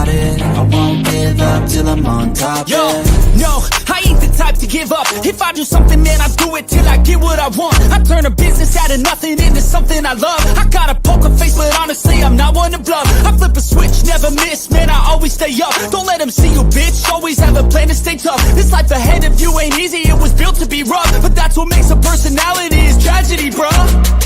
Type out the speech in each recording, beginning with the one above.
it. I won't give up till I'm on top. Yo, no, I ain't the type to give up. If I do something, man, I do it till I get what I want. I turn a business out of nothing into something I love. I got a poker face, but honestly, I'm not one to bluff. I flip a switch, never miss, man, I always stay up. Don't let them see you, bitch, always have a plan to stay tough. This life ahead of you ain't easy, it was built to be rough. But that's what makes a personality, is tragedy, bruh.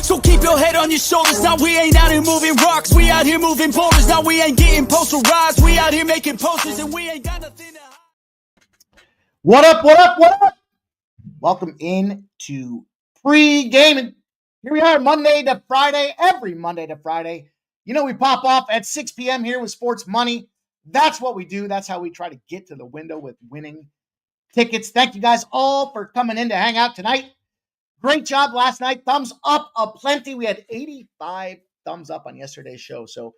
So keep your head on your shoulders. Now we ain't out here moving rocks, we out here moving boulders. Now we ain't getting posterized, we out here making posters, and we ain't got nothing to hide. What up, what up, what up? Welcome in to Pregaming. Here we are, Monday to Friday, every Monday to Friday. You know, we pop off at 6 p.m. here with Sports Money. That's what we do. That's how we try to get to the window with winning tickets. Thank you guys all for coming in to hang out tonight. Great job last night. Thumbs up aplenty. We had 85 thumbs up on yesterday's show. So I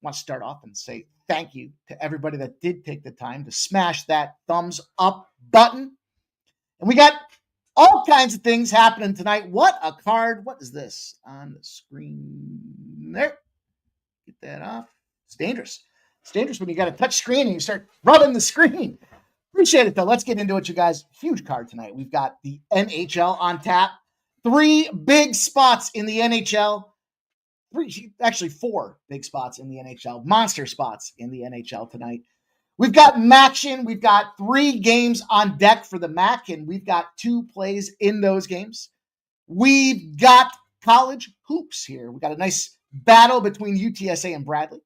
want to start off and say thank you to everybody that did take the time to smash that thumbs up button. And we got all kinds of things happening tonight. What a card. What is this on the screen there? Get that off. It's dangerous. It's dangerous when you got a touch screen and you start rubbing the screen. Appreciate it, though. Let's get into it, you guys. Huge card tonight. We've got the NHL on tap. 3 big spots in the NHL. Actually, 4 big spots in the NHL. Monster spots in the NHL tonight. We've got Maction. We've got 3 games on deck for the MAC, and we've got 2 plays in those games. We've got college hoops here. We've got a nice battle between UTSA and Bradley.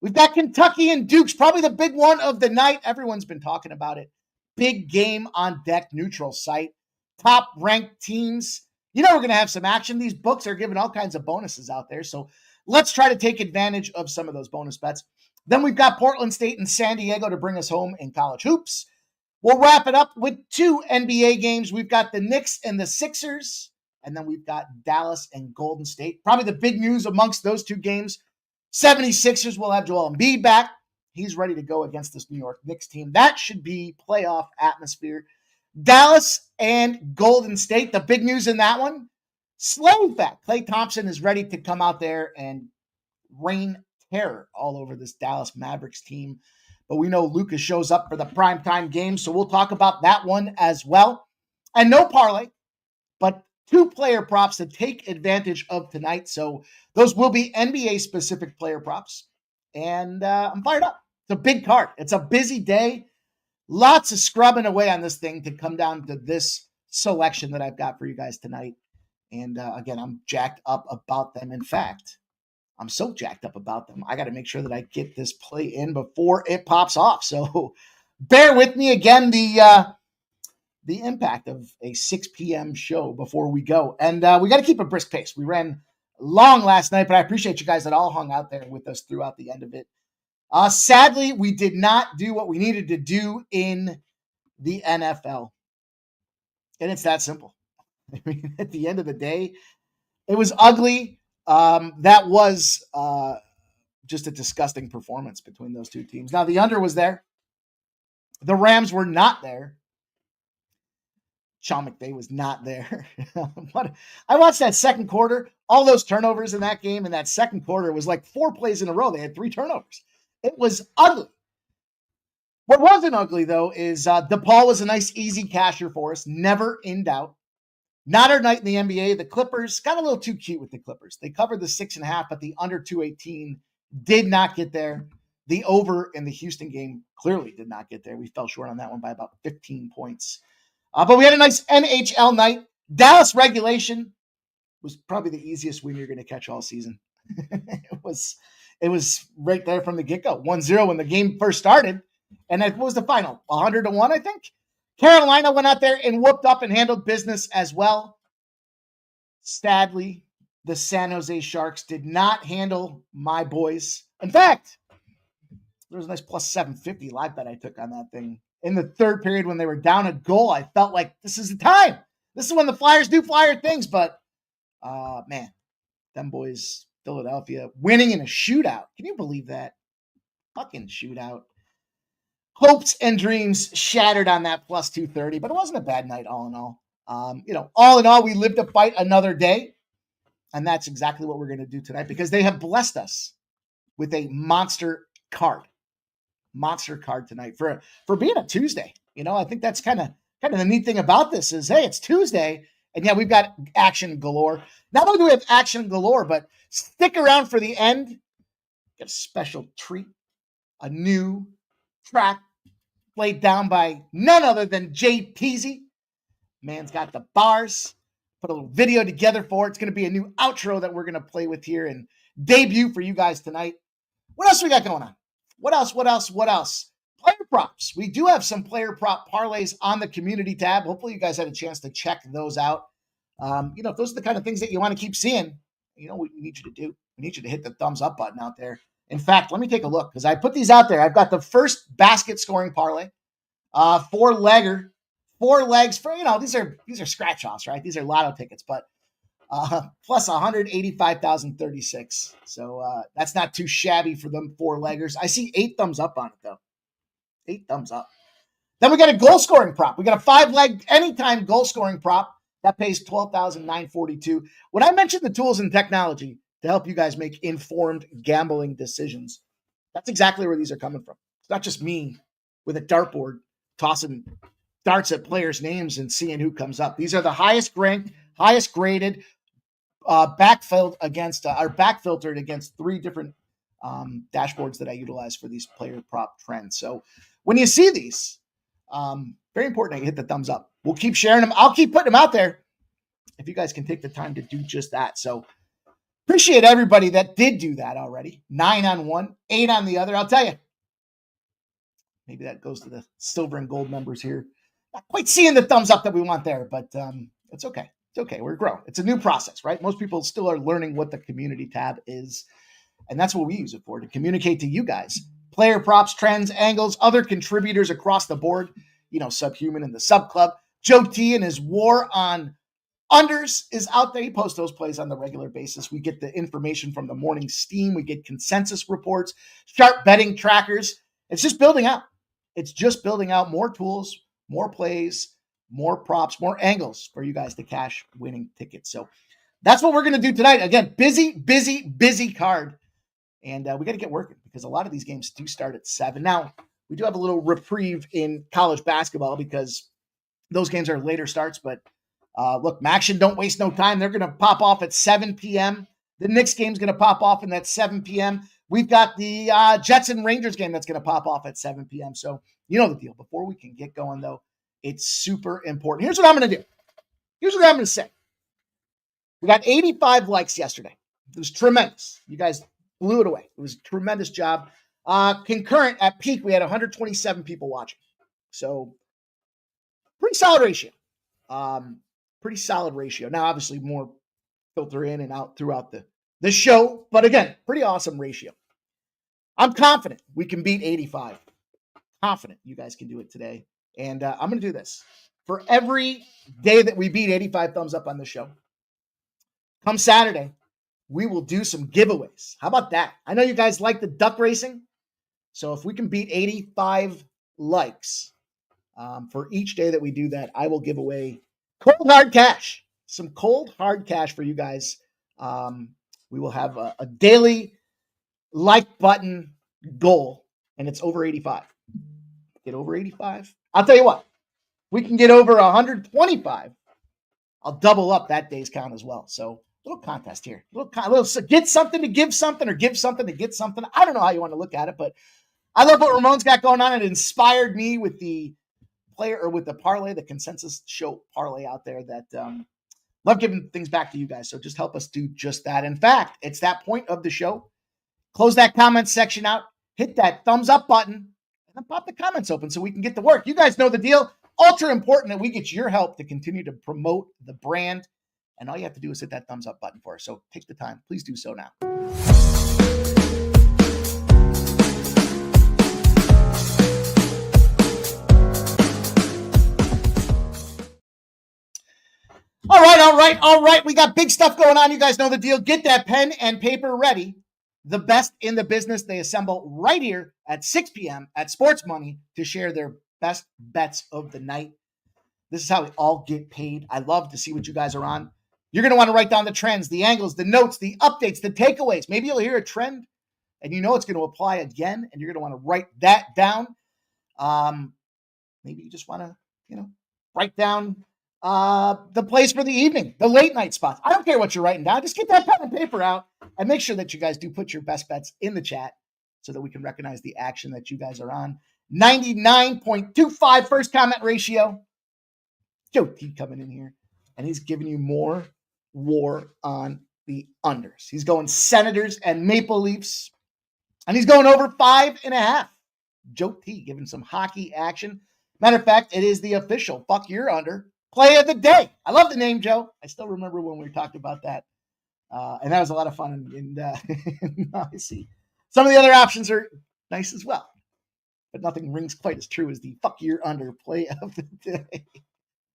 We've got Kentucky and Duke's, probably the big one of the night. Everyone's been talking about it. Big game on deck, neutral site. Top-ranked teams. You know we're going to have some action. These books are giving all kinds of bonuses out there, so let's try to take advantage of some of those bonus bets. Then we've got Portland State and San Diego to bring us home in college hoops. We'll wrap it up with 2 NBA games. We've got the Knicks and the Sixers, and then we've got Dallas and Golden State. Probably the big news amongst those 2 games, 76ers will have Joel Embiid back. He's ready to go against this New York Knicks team. That should be playoff atmosphere. Dallas and Golden State, the big news in that one, slave back. Klay Thompson is ready to come out there and rain terror all over this Dallas Mavericks team. But we know Lucas shows up for the primetime game, so we'll talk about that one as well. And no parlay, but 2 player props to take advantage of tonight. So those will be NBA-specific player props. And I'm fired up. It's a big card. It's a busy day. Lots of scrubbing away on this thing to come down to this selection that I've got for you guys tonight. And again, I'm jacked up about them. In fact, I'm so jacked up about them, I got to make sure that I get this play in before it pops off. So bear with me again, the impact of a 6 p.m. show before we go. And we got to keep a brisk pace. We ran long last night, but I appreciate you guys that all hung out there with us throughout the end of it. Sadly, we did not do what we needed to do in the NFL. And it's that simple. I mean, at the end of the day, it was ugly. That was just a disgusting performance between those 2 teams. Now, the under was there. The Rams were not there. Sean McVay was not there. I watched that second quarter. All those turnovers in that game in that second quarter was like 4 plays in a row. They had 3 turnovers. It was ugly. What wasn't ugly, though, is DePaul was a nice, easy casher for us. Never in doubt. Not our night in the NBA. The Clippers got a little too cute with the Clippers. They covered the 6.5, but the under 218 did not get there. The over in the Houston game clearly did not get there. We fell short on that one by about 15 points. But we had a nice NHL night. Dallas regulation was probably the easiest win you're going to catch all season. It was right there from the get-go. 1-0 when the game first started. And what was the final? 100-1, I think? Carolina went out there and whooped up and handled business as well. Sadly, the San Jose Sharks did not handle my boys. In fact, there was a nice plus 750 live bet I took on that thing. In the third period when they were down a goal, I felt like this is the time. This is when the Flyers do Flyer things. But, man, them boys, Philadelphia, winning in a shootout. Can you believe that? Fucking shootout. Hopes and dreams shattered on that plus 230, but it wasn't a bad night all in all. All in all, we lived to fight another day. And that's exactly what we're going to do tonight because they have blessed us with a monster card. Monster card tonight for being a Tuesday. I think that's kind of the neat thing about this is, hey, it's Tuesday, and yeah, we've got action galore. Not only do we have action galore, but stick around for the end. Get a special treat, a new track played down by none other than Jay Peasy. Man's got the bars. Put a little video together for it. It's going to be a new outro that we're going to play with here and debut for you guys tonight. What else we got going on? What else? Player props. We do have some player prop parlays on the community tab. Hopefully you guys had a chance to check those out. If those are the kind of things that you want to keep seeing, what we need you to do. We need you to hit the thumbs up button out there. In fact, let me take a look because I put these out there. I've got the first basket scoring parlay, 4-legger, 4 legs for, these are scratch offs, right? These are lotto tickets, but plus 185,036. So that's not too shabby for them 4-leggers. I see 8 thumbs up on it though. 8 thumbs up. Then we got a goal scoring prop. We got a 5-leg anytime goal scoring prop that pays 12,942. When I mentioned the tools and technology to help you guys make informed gambling decisions, that's exactly where these are coming from. It's not just me with a dartboard tossing darts at players' names and seeing who comes up. These are the highest ranked, highest graded, backfiltered against 3 different dashboards that I utilize for these player prop trends. So when you see these, very important that you hit the thumbs up. We'll keep sharing them. I'll keep putting them out there if you guys can take the time to do just that. So appreciate everybody that did do that already. 9 on one, 8 on the other. I'll tell you, maybe that goes to the silver and gold members here. Not quite seeing the thumbs up that we want there, but it's okay. It's okay. We're growing. It's a new process, right? Most people still are learning what the community tab is, and that's what we use it for, to communicate to you guys. Player props, trends, angles, other contributors across the board. Subhuman in the sub club. Joe T and his war on unders is out there. He posts those plays on the regular basis. We get the information from the morning steam. We get consensus reports, sharp betting trackers. It's just building out. It's just building out more tools, more plays, more props, more angles for you guys to cash winning tickets. So that's what we're going to do tonight. Again, busy card. And we got to get working because a lot of these games do start at 7. Now, we do have a little reprieve in college basketball because those games are later starts. But look, Maction don't waste no time. They're going to pop off at 7 p.m. The Knicks game's going to pop off in that 7 p.m. We've got the Jets and Rangers game that's going to pop off at 7 p.m. So you know the deal. Before we can get going, though, it's super important. Here's what I'm going to do. Here's what I'm going to say. We got 85 likes yesterday. It was tremendous. You guys blew it away. It was a tremendous job. Concurrent at peak, we had 127 people watching. So pretty solid ratio. Now, obviously, more filter in and out throughout the show. But again, pretty awesome ratio. I'm confident we can beat 85. Confident you guys can do it today. And I'm going to do this. For every day that we beat 85 thumbs up on the show, come Saturday, we will do some giveaways. How about that? I know you guys like the duck racing. So if we can beat 85 likes for each day that we do that, I will give away cold hard cash. Some cold hard cash for you guys. We will have a daily like button goal, and it's over 85. Get over 85. I'll tell you what, we can get over 125. I'll double up that day's count as well. So little contest here. Little get something to give something or give something to get something. I don't know how you want to look at it, but I love what Ramon's got going on. It inspired me with the parlay, the consensus show parlay out there that love giving things back to you guys. So just help us do just that. In fact, it's that point of the show. Close that comment section out, hit that thumbs up button, and then pop the comments open so we can get to work. You guys know the deal. Ultra important that we get your help to continue to promote the brand. And all you have to do is hit that thumbs up button for us. So take the time. Please do so now. All right. We got big stuff going on. You guys know the deal. Get that pen and paper ready. The best in the business, they assemble right here at 6 p.m. at Sports Money to share their best bets of the night. This is how we all get paid. I love to see what you guys are on. You're going to want to write down the trends, the angles, the notes, the updates, the takeaways. Maybe you'll hear a trend and you know it's going to apply again, and you're going to want to write that down. Maybe you just want to, write down the place for the evening, the late night spots. I don't care what you're writing down. Just get that pen and paper out and make sure that you guys do put your best bets in the chat so that we can recognize the action that you guys are on. 99.25 first comment ratio. Joe T coming in here, and he's giving you more war on the unders. He's going Senators and Maple Leafs, and he's going over 5.5. Joe T giving some hockey action. Matter of fact, it is the official fuck your under play of the day. I love the name, Joe. I still remember when we talked about that. And that was a lot of fun. And I see some of the other options are nice as well, but nothing rings quite as true as the fuck your under play of the day.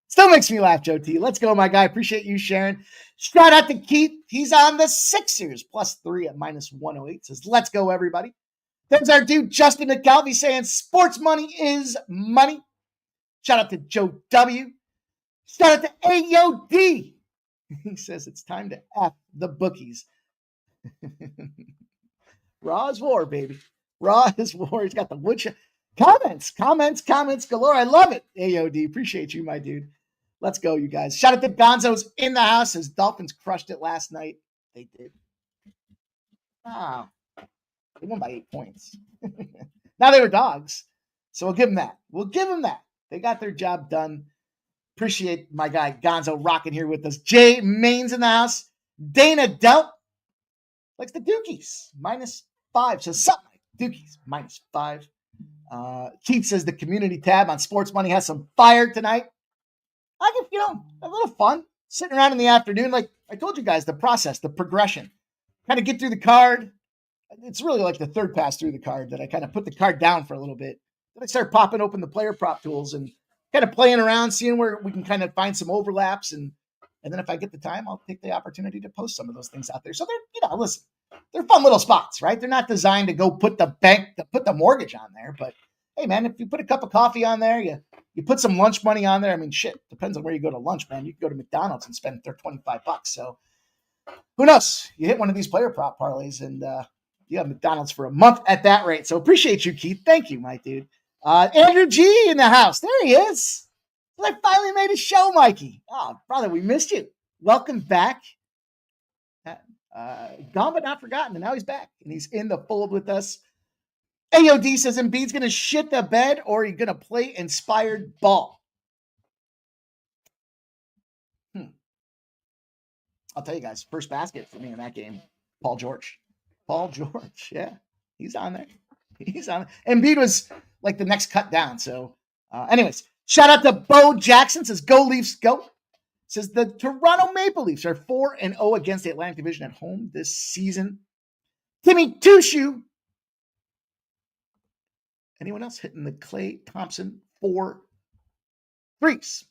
Still makes me laugh, Joe T. Let's go, my guy. Appreciate you sharing. Shout out to Keith. He's on the Sixers +3 at -108. Says, let's go, everybody. There's our dude, Justin McCalvey, saying sports money is money. Shout out to Joe W. Shout out to AOD. He says it's time to F the bookies. Raw is war, baby. Raw is war. He's got the woodshop. Comments galore. I love it. AOD. Appreciate you, my dude. Let's go, you guys. Shout out to Gonzo's in the house. His Dolphins crushed it last night. They did. Wow. They won by 8 points. Now they were dogs. So we'll give them that. They got their job done. Appreciate my guy Gonzo rocking here with us. Jay Main's in the house. Dana Delp likes the Dukies. -5. So something like Dukies. -5. Keith says the community tab on Sports Money has some fire tonight. I get, a little fun sitting around in the afternoon. Like I told you guys, the process, the progression, kind of get through the card. It's really like the third pass through the card that I kind of put the card down for a little bit. Then I start popping open the player prop tools and kind of playing around, seeing where we can kind of find some overlaps. And then if I get the time, I'll take the opportunity to post some of those things out there. So they're, listen, they're fun little spots, right? They're not designed to go put the mortgage on there, but hey man, if you put a cup of coffee on there, you put some lunch money on there. I mean, shit, depends on where you go to lunch, man. You can go to McDonald's and spend their $25. So who knows? You hit one of these player prop parlays and you have McDonald's for a month at that rate. So appreciate you, Keith. Thank you, my dude. Andrew G in the house. There he is. I finally made a show, Mikey. Oh, brother, we missed you. Welcome back. Gone but not forgotten, and now he's back, and he's in the fold with us. AOD says Embiid's going to shit the bed, or he's going to play inspired ball. I'll tell you guys, first basket for me in that game, Paul George, yeah, he's on there. Embiid was like the next cut down. So anyways, shout out to Bo Jackson, says go Leafs go. Says the Toronto Maple Leafs are 4-0 against the Atlantic Division at home this season. Timmy Tushu. Anyone else hitting the Klay Thompson 4 threes?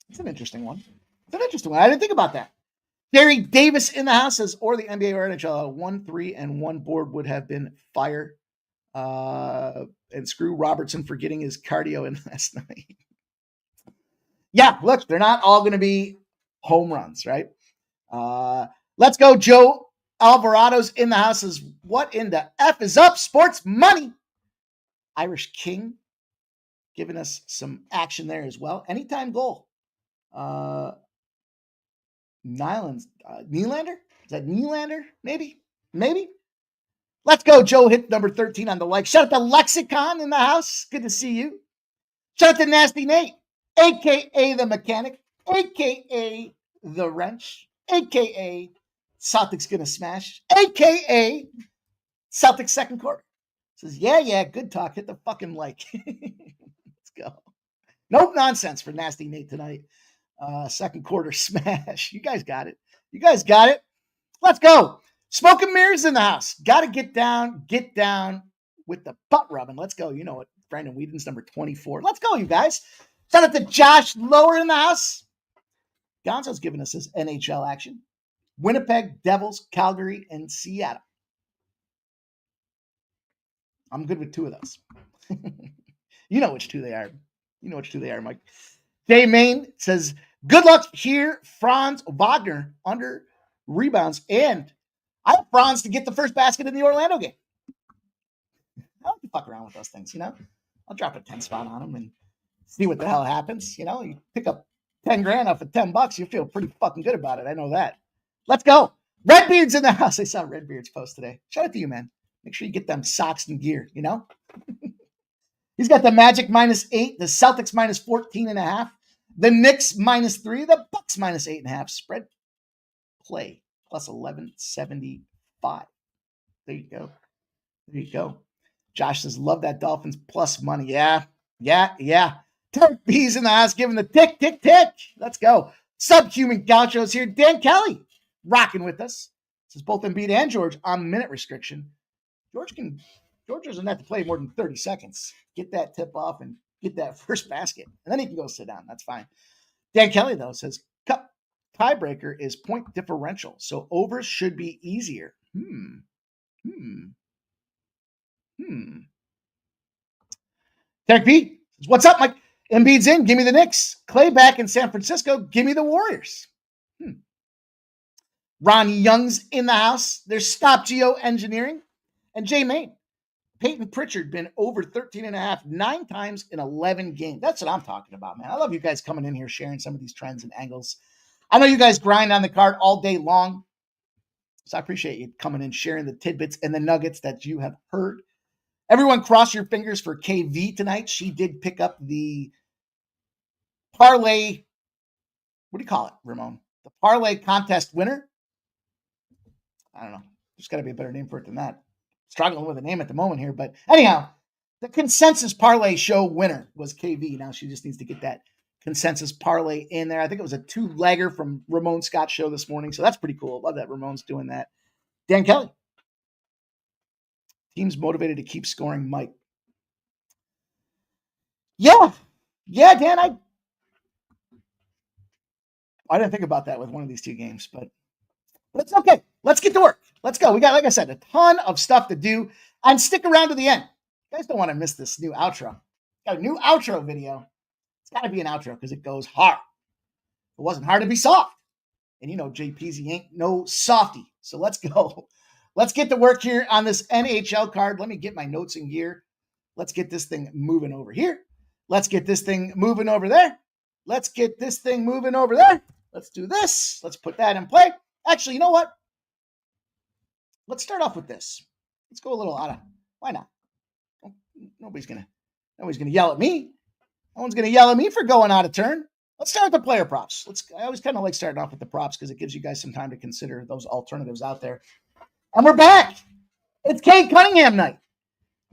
It's an interesting one. I didn't think about that. Gary Davis in the house says, or the NBA or NHL, 1 3 and 1 board would have been fire. And screw Robertson for getting his cardio in last night. Yeah, look, they're not all going to be home runs, right? Let's go. Joe Alvarado's in the house says, what in the F is up? Sports money. Irish King giving us some action there as well. Anytime goal. Nylander? Is that Nylander? Maybe. Let's go. Joe hit number 13 on the like. Shout out to Lexicon in the house. Good to see you. Shout out to Nasty Nate, a.k.a. the mechanic, a.k.a. the wrench, a.k.a. Celtics gonna smash, a.k.a. Celtics second quarter. Says, yeah, good talk. Hit the fucking like. Let's go. Nope, nonsense for Nasty Nate tonight. Second quarter smash. You guys got it. Let's go. Smoke and mirrors in the house. Got to get down with the butt rubbing. Let's go. You know what? Brandon Whedon's number 24. Let's go, you guys. Shout out to Josh Lower in the house. Gonzo's giving us his NHL action. Winnipeg, Devils, Calgary, and Seattle. I'm good with 2 of those. You know which 2 they are. Mike. Jay Main says, Good luck here, Franz Wagner under rebounds. And I have Franz to get the first basket in the Orlando game. I don't fuck around with those things, I'll drop a 10 spot on him and see what the hell happens. You pick up 10 grand off of $10, you feel pretty fucking good about it. I know that. Let's go. Redbeard's in the house. I saw Redbeard's post today. Shout out to you, man. Make sure you get them socks and gear, He's got the Magic -8, the Celtics -14.5, the Knicks -3, the Bucks -8.5. Spread play plus 1175. There you go. There you go. Josh says, love that Dolphins plus money. Yeah. Turk B's in the house, giving the tick, tick, tick. Let's go. Subhuman Gauchos here. Dan Kelly rocking with us. Says both Embiid and George on minute restriction. George doesn't have to play more than 30 seconds. Get that tip off and get that first basket. And then he can go sit down. That's fine. Dan Kelly, though, says cup tiebreaker is point differential. So overs should be easier. Derek B says, what's up, Mike? Embiid's in. Give me the Knicks. Clay back in San Francisco. Give me the Warriors. Ron Young's in the house. There's Stop Geo Engineering. And Jay Main. Peyton Pritchard been over 13.5, 9 times in 11 games. That's what I'm talking about, man. I love you guys coming in here, sharing some of these trends and angles. I know you guys grind on the card all day long. So I appreciate you coming in, sharing the tidbits and the nuggets that you have heard. Everyone cross your fingers for KV tonight. She did pick up the parlay. What do you call it, Ramon? The parlay contest winner. I don't know. There's got to be a better name for it than that. Struggling with a name at the moment here. But anyhow, the consensus parlay show winner was KV. Now she just needs to get that consensus parlay in there. I think it was a 2-legger from Ramon Scott's show this morning. So that's pretty cool. Love that Ramon's doing that. Dan Kelly. Team's motivated to keep scoring, Mike. Yeah, Dan, I didn't think about that with one of these 2 games, but it's okay. Let's get to work. Let's go. We got, like I said, a ton of stuff to do, and stick around to the end. You guys don't want to miss this new outro. Got a new outro video. It's got to be an outro because it goes hard. It wasn't hard to be soft. And JPZ ain't no softy. So let's go. Let's get to work here on this NHL card. Let me get my notes in gear. Let's get this thing moving over here. Let's get this thing moving over there. Let's get this thing moving over there. Let's do this. Let's put that in play. Actually, you know what? Let's start off with this. Let's go a little out of. Why not? Nobody's gonna yell at me. No one's gonna yell at me for going out of turn. Let's start with the player props. I always kind of like starting off with the props because it gives you guys some time to consider those alternatives out there. And we're back. It's Cade Cunningham night.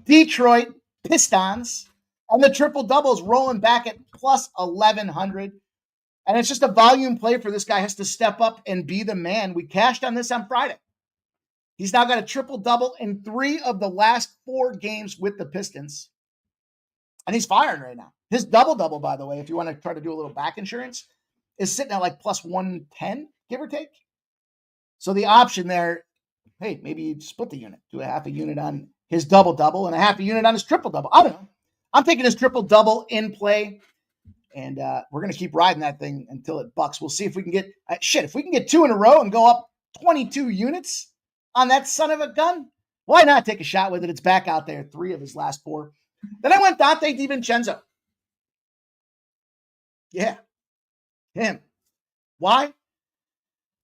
Detroit Pistons. And the triple doubles rolling back at plus 1,100. And it's just a volume play for this guy. Has to step up and be the man. We cashed on this on Friday. He's now got a triple double in 3 of the last 4 games with the Pistons. And he's firing right now. His double-double, by the way, if you want to try to do a little back insurance, is sitting at like plus 110, give or take. So the option there, hey, maybe you split the unit, do a half a unit on his double-double and a half a unit on his triple-double. I don't know. I'm taking his triple-double in play, and we're going to keep riding that thing until it bucks. We'll see if we can get, if we can get 2 in a row and go up 22 units on that son of a gun, why not take a shot with it? It's back out there, 3 of his last 4. Then I went Dante DiVincenzo. Yeah, him. Why?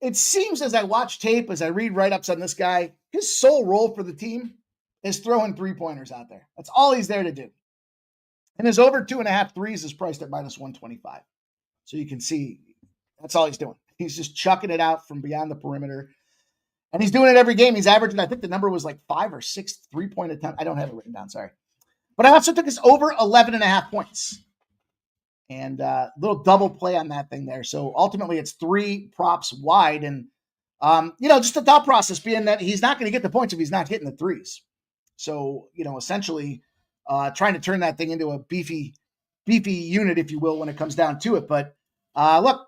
It seems as I watch tape, as I read write-ups on this guy, his sole role for the team is throwing 3-pointers out there. That's all he's there to do. And his over 2.5 threes is priced at minus 125. So you can see that's all he's doing. He's just chucking it out from beyond the perimeter. And he's doing it every game. He's averaging, I think the number was like 5 or 6 3-point attempts. I don't have it written down, sorry. But I also took his over 11.5 points. And a little double play on that thing there. So ultimately it's 3 props wide. And, just the thought process being that he's not going to get the points if he's not hitting the threes. So, essentially trying to turn that thing into a beefy unit, if you will, when it comes down to it. But look,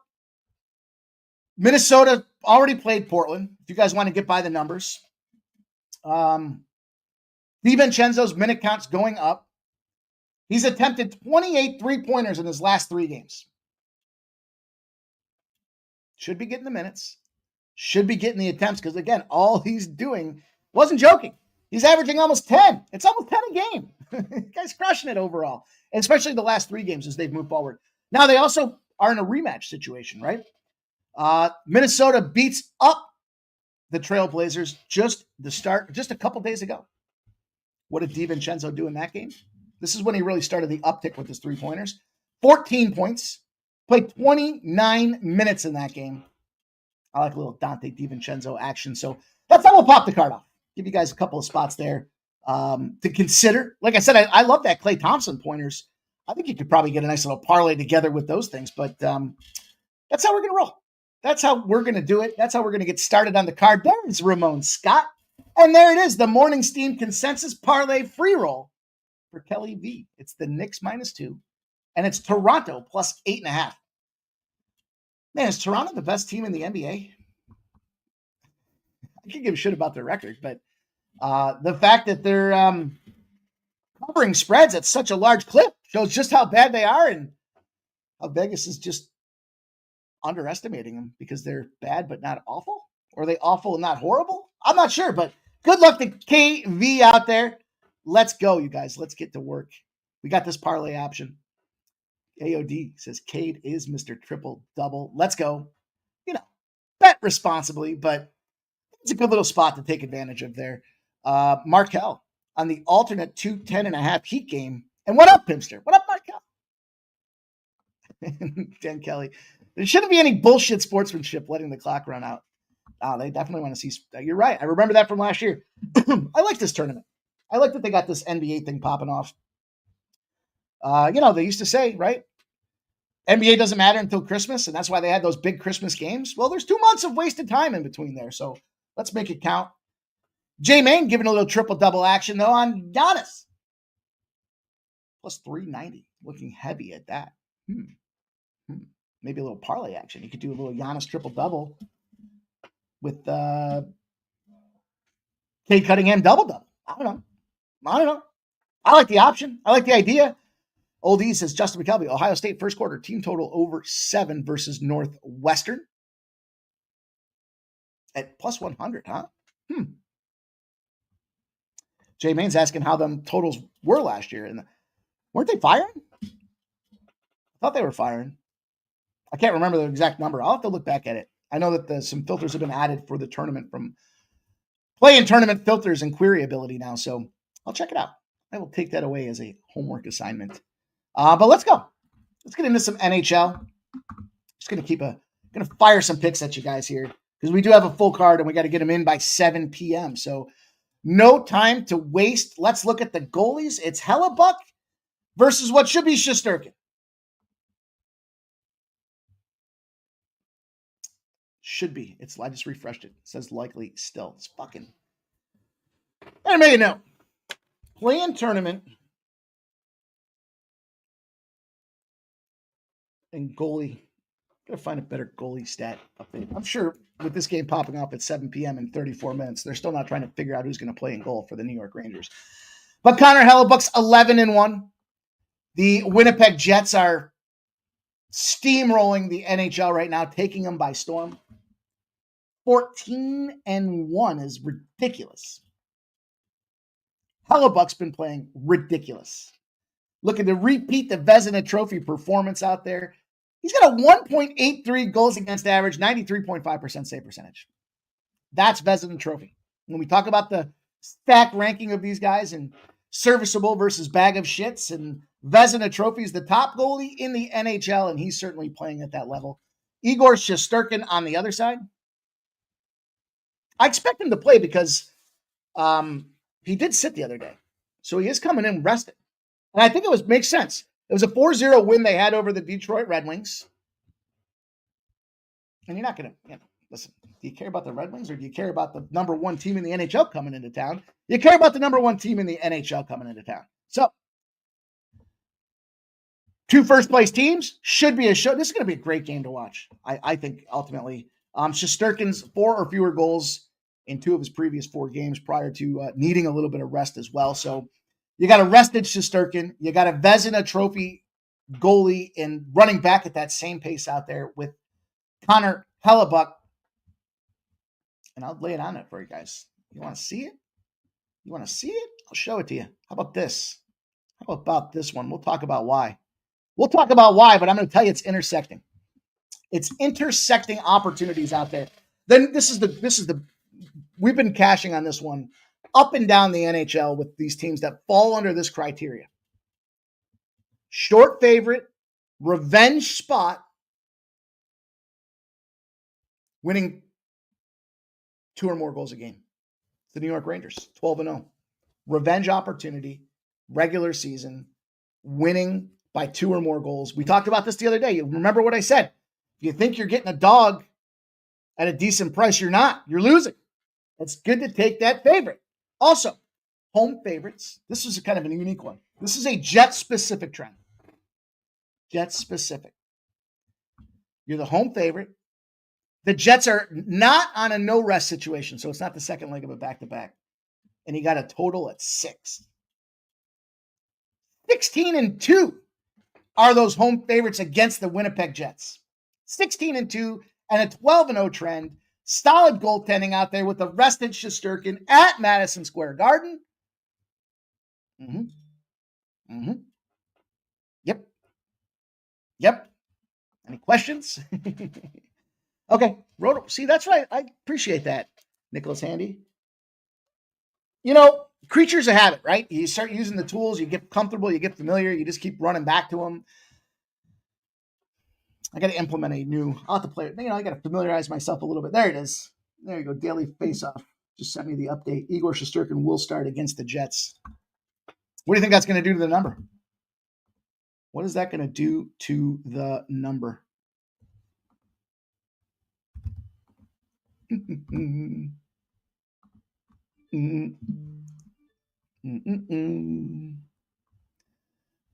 Minnesota already played Portland. If you guys want to get by the numbers. DiVincenzo's minute count's going up. He's attempted 28 3-pointers in his last 3 games. Should be getting the minutes. Should be getting the attempts because, again, all he's doing, wasn't joking. He's averaging almost 10. It's almost 10 a game. The guy's crushing it overall, and especially the last 3 games as they've moved forward. Now, they also are in a rematch situation, right? Minnesota beats up the Trailblazers just a couple days ago. What did DiVincenzo do in that game? This is when he really started the uptick with his 3-pointers. 14 points, played 29 minutes in that game. I like a little Dante DiVincenzo action. So that's how we'll pop the card off. Give you guys a couple of spots there to consider. Like I said, I love that Klay Thompson pointers. I think you could probably get a nice little parlay together with those things, but that's how we're going to roll. That's how we're going to do it. That's how we're going to get started on the card. There's Ramon Scott. And there it is, the Morning Steam Consensus Parlay Free Roll for Kelly V. It's the Knicks -2, and it's Toronto plus 8.5. Man, is Toronto the best team in the NBA? I could give a shit about their record, but the fact that they're covering spreads at such a large clip shows just how bad they are and how Vegas is just underestimating them because they're bad but not awful. Or are they awful and not horrible? I'm not sure, but good luck to KV out there. Let's go, you guys. Let's get to work. We got this parlay option. AOD says Cade is Mr. Triple Double. Let's go. Bet responsibly, but it's a good little spot to take advantage of there. Markel on the alternate 2-10.5 Heat game. And what up, Pimster? What up, Markel? Dan Kelly. There shouldn't be any bullshit sportsmanship letting the clock run out. They definitely want to see. You're right. I remember that from last year. I like this tournament. I like that they got this NBA thing popping off. They used to say, right? NBA doesn't matter until Christmas, and that's why they had those big Christmas games. Well, there's 2 months of wasted time in between there, so let's make it count. J-Main giving a little triple-double action, though, on Giannis. Plus 390, looking heavy at that. Maybe a little parlay action. You could do a little Giannis triple-double with Cade Cunningham double-double. I don't know. I like the option. I like the idea. Old E says Justin McKelvey, Ohio State first quarter team total over 7 versus Northwestern at plus 100, huh? Jay Main's asking how them totals were last year. And weren't they firing? I thought they were firing. I can't remember the exact number. I'll have to look back at it. I know that some filters have been added for the tournament from playing tournament filters and query ability now. So I'll check it out. I will take that away as a homework assignment. But let's go. Let's get into some NHL. Just gonna fire some picks at you guys here because we do have a full card and we got to get them in by 7 p.m. So no time to waste. Let's look at the goalies. It's Hellebuck versus what should be Shesterkin. Should be. I just refreshed it. It says likely still. It's fucking. I make a note. Play-in tournament and goalie. Gotta find a better goalie stat update. I'm sure with this game popping off at 7 p.m. in 34 minutes, they're still not trying to figure out who's going to play in goal for the New York Rangers. But Connor Hellebuck's 11-1. The Winnipeg Jets are steamrolling the NHL right now, taking them by storm. 14-1 is ridiculous. Hellebuck's been playing ridiculous. Looking to repeat the Vezina Trophy performance out there. He's got a 1.83 goals against average, 93.5% save percentage. That's Vezina Trophy. When we talk about the stack ranking of these guys and serviceable versus bag of shits, and Vezina Trophy is the top goalie in the NHL, and he's certainly playing at that level. Igor Shesterkin on the other side. I expect him to play because he did sit the other day. So he is coming in rested. And I think makes sense. It was a 4-0 win they had over the Detroit Red Wings. And you're not going to, listen, do you care about the Red Wings or do you care about the number 1 team in the NHL coming into town? You care about the number 1 team in the NHL coming into town. So, 2 first-place teams should be a show. This is going to be a great game to watch, I think, ultimately. Shesterkin's 4 or fewer goals in 2 of his previous 4 games prior to needing a little bit of rest as well. So, you got a rested Shesterkin. You got a Vezina Trophy goalie and running back at that same pace out there with Connor Hellebuck. And I'll lay it on it for you guys. You want to see it? You want to see it? I'll show it to you. How about this? How about this one? We'll talk about why. We'll talk about why, but I'm going to tell you it's intersecting. It's intersecting opportunities out there. Then this is the we've been cashing on this one up and down the NHL with these teams that fall under this criteria. Short favorite, revenge spot, winning 2 or more goals a game. The New York Rangers, 12-0. Revenge opportunity, regular season, winning by 2 or more goals. We talked about this the other day. You remember what I said? If you think you're getting a dog at a decent price, you're not. You're losing. It's good to take that favorite. Also, home favorites. This is kind of a unique one. This is a Jet-specific trend. Jet-specific. You're the home favorite. The Jets are not on a no-rest situation, so it's not the second leg of a back-to-back. And he got a total at 6. 16-2 are those home favorites against the Winnipeg Jets. 16-2 and a 12-0 trend. Solid goaltending out there with the rested Shesterkin at Madison Square Garden. Yep. Any questions? Okay. See, that's right. I appreciate that, Nicholas Handy. You know, creatures of habit, right? You start using the tools, you get comfortable, you get familiar, you just keep running back to them. I got to implement a new, I'll have to play it. You know, I got to familiarize myself a little bit. There it is. There you go. Daily face-off. Just sent me the update. Igor Shesterkin will start against the Jets. What do you think that's going to do to the number? What is that going to do to the number?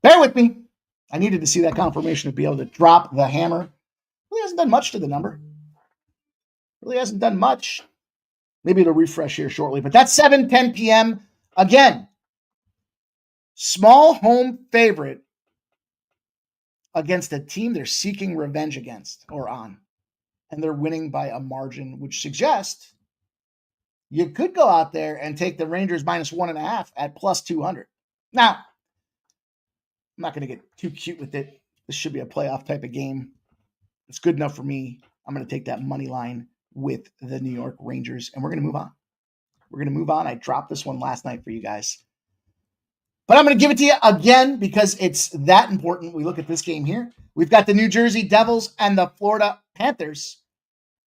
Bear with me. I needed to see that confirmation to be able to drop the hammer. Really hasn't done much to the number. Really hasn't done much. Maybe it'll refresh here shortly, but that's 7:10 p.m. Again, small home favorite against a team they're seeking revenge against or on. And they're winning by a margin, which suggests you could go out there and take the Rangers -1.5 at +200. Now, I'm not going to get too cute with it. This should be a playoff type of game. It's good enough for me. I'm going to take that money line with the New York Rangers, and we're going to move on. We're going to move on. I dropped this one last night for you guys. But I'm going to give it to you again because it's that important. We look at this game here. We've got the New Jersey Devils and the Florida Panthers.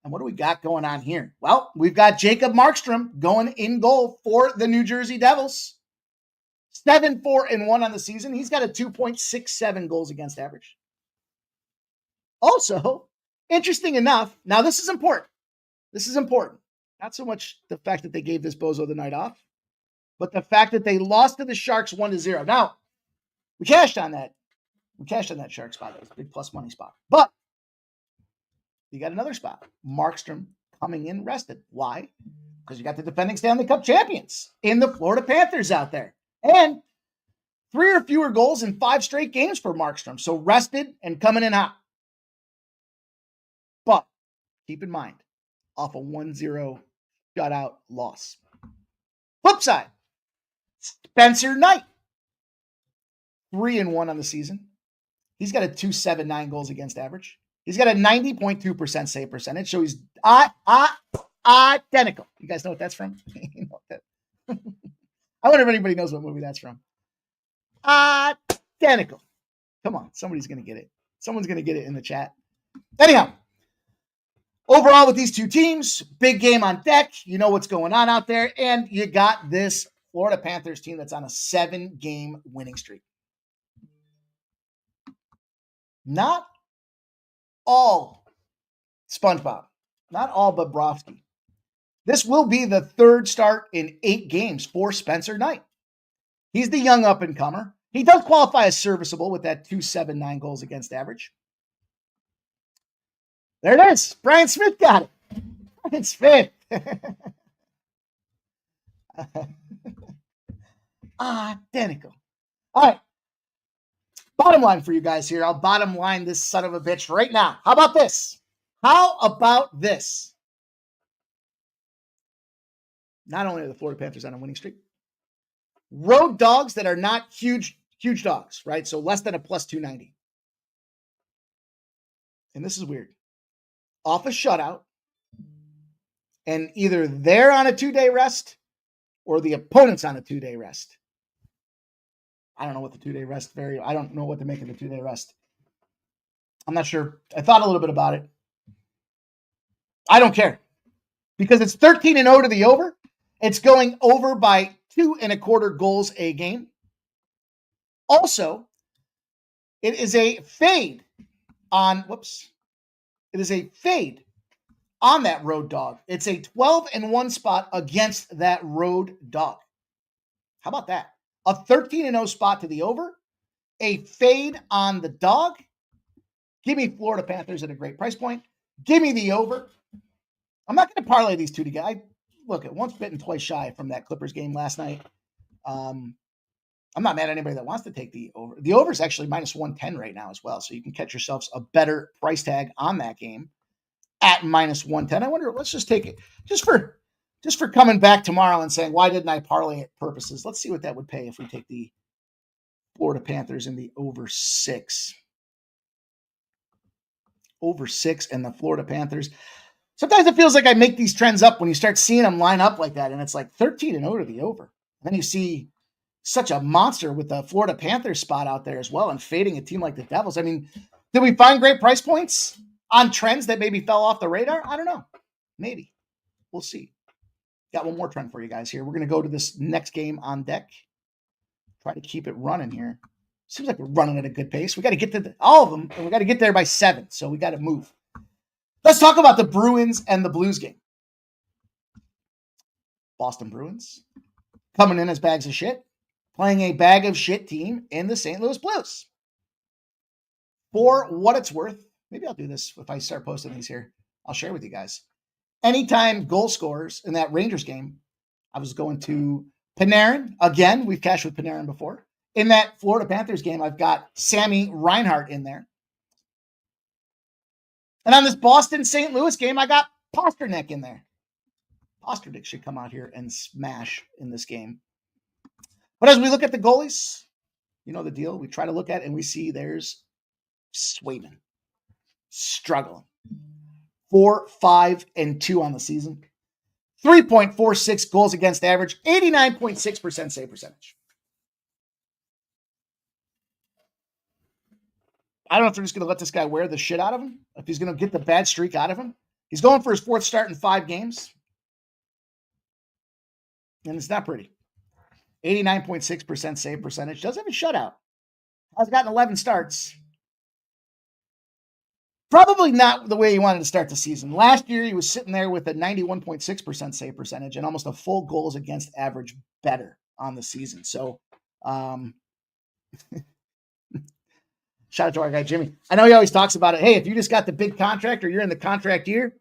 And what do we got going on here? Well, we've got Jacob Markstrom going in goal for the New Jersey Devils. 7-4-1 on the season. He's got a 2.67 goals against average. Also, interesting enough, now this is important. This is important. Not so much the fact that they gave this bozo the night off, but the fact that they lost to the Sharks 1-0. Now, we cashed on that. We cashed on that Shark spot. That was a big plus money spot. But you got another spot. Markstrom coming in rested. Why? Because you got the defending Stanley Cup champions in the Florida Panthers out there. And 3 or fewer goals in 5 straight games for Markstrom. So rested and coming in hot. But keep in mind, off a 1-0 shutout loss. Flip side, Spencer Knight. 3-1 on the season. He's got a 2.79 goals against average. He's got a 90.2% save percentage. So he's identical. You guys know what that's from? You know that. I wonder if anybody knows what movie that's from. Identical. Come on. Somebody's going to get it. Someone's going to get it in the chat. Anyhow, overall with these two teams, big game on deck. You know what's going on out there. And you got this Florida Panthers team that's on a 7-game winning streak. Not all SpongeBob. Not all Bobrovsky. This will be the 3rd start in 8 games for Spencer Knight. He's the young up-and-comer. He does qualify as serviceable with that 2.79 goals against average. There it is. Brian Smith got it. Brian Smith. Identical. All right. Bottom line for you guys here. I'll bottom line this son of a bitch right now. How about this? How about this? Not only are the Florida Panthers on a winning streak, road dogs that are not huge dogs, right? So less than a plus 290. And this is weird. Off a shutout, and either they're on a 2-day rest or the opponent's on a 2-day rest. I don't know what the 2-day rest I don't know what to make of the 2-day rest. I'm not sure. I thought a little bit about it. I don't care because it's 13-0 to the over. It's going over by 2.25 goals a game. Also, it is a fade on, it is a fade on that road dog. It's a 12-1 spot against that road dog. How about that? A 13-0 spot to the over, a fade on the dog. Give me Florida Panthers at a great price point. Give me the over. I'm not going to parlay these two together. Look, at once bitten, twice shy from that Clippers game last night. I'm not mad at anybody that wants to take the over. The over is actually minus 110 right now as well, so you can catch yourselves a better price tag on that game at minus 110. I wonder, let's just take it just for coming back tomorrow and saying, why didn't I parlay it purposes? Let's see what that would pay if we take the Florida Panthers in the over 6. Over 6 and the Florida Panthers. Sometimes it feels like I make these trends up when you start seeing them line up like that, and it's like 13-0 to the over. And then you see such a monster with the Florida Panthers spot out there as well and fading a team like the Devils. I mean, did we find great price points on trends that maybe fell off the radar? I don't know. Maybe. We'll see. Got one more trend for you guys here. We're going to go to this next game on deck. Try to keep it running here. Seems like we're running at a good pace. We got to get to all of them, and we got to get there by 7, so we got to move. Let's talk about the Bruins and the Blues game. Boston Bruins coming in as bags of shit, playing a bag of shit team in the St. Louis Blues. For what it's worth, maybe I'll do this if I start posting these here. I'll share with you guys. Anytime goal scorers in that Rangers game, I was going to Panarin. Again, we've cashed with Panarin before. In that Florida Panthers game, I've got Sammy Reinhart in there. And on this Boston-St. Louis game, I got Pasternak in there. Pasternak should come out here and smash in this game. But as we look at the goalies, you know the deal. We try to look at it and we see there's Swayman struggling. 4-5-2 on the season. 3.46 goals against average. 89.6% save percentage. I don't know if they're just going to let this guy wear the shit out of him, if he's going to get the bad streak out of him. He's going for his 4th start in 5 games. And it's not pretty. 89.6% save percentage. Does have a shutout. Has gotten 11 starts. Probably not the way he wanted to start the season. Last year, he was sitting there with a 91.6% save percentage and almost a full goals against average better on the season. So, shout out to our guy, Jimmy. I know he always talks about it. Hey, if you just got the big contract or you're in the contract year,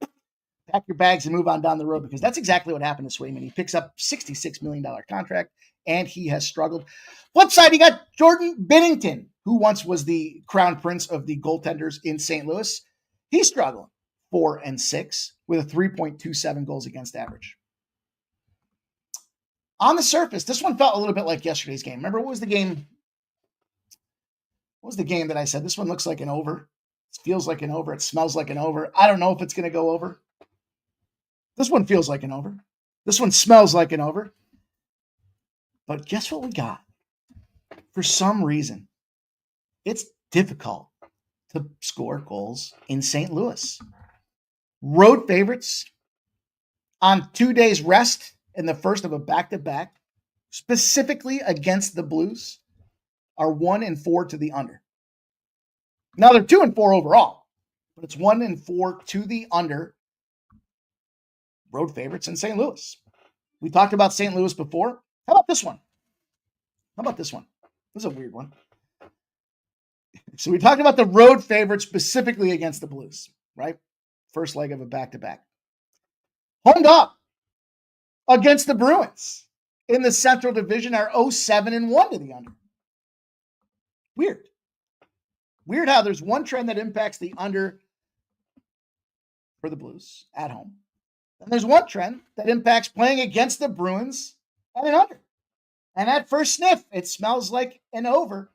pack your bags and move on down the road, because that's exactly what happened to Swayman. He picks up $66 million contract and he has struggled. Flip side, you got Jordan Binnington, who once was the crown prince of the goaltenders in St. Louis. He's struggling 4-6 with a 3.27 goals against average. On the surface, this one felt a little bit like yesterday's game. Remember, what was the game? What was the game that I said, this one looks like an over? It feels like an over. It smells like an over. I don't know if it's going to go over. This one feels like an over. This one smells like an over. But guess what we got? For some reason, it's difficult to score goals in St. Louis. Road favorites on 2 days rest in the first of a back-to-back, specifically against the Blues, are 1-4 to the under. Now they're 2-4 overall, but it's 1-4 to the under. Road favorites in St. Louis. We talked about St. Louis before. How about this one? This is a weird one. So we talked about the road favorites specifically against the Blues, right? First leg of a back-to-back. Home dog against the Bruins in the Central Division are 0-7-1 to the under. Weird how there's one trend that impacts the under for the Blues at home. And there's one trend that impacts playing against the Bruins at an under. And at first sniff, it smells like an over.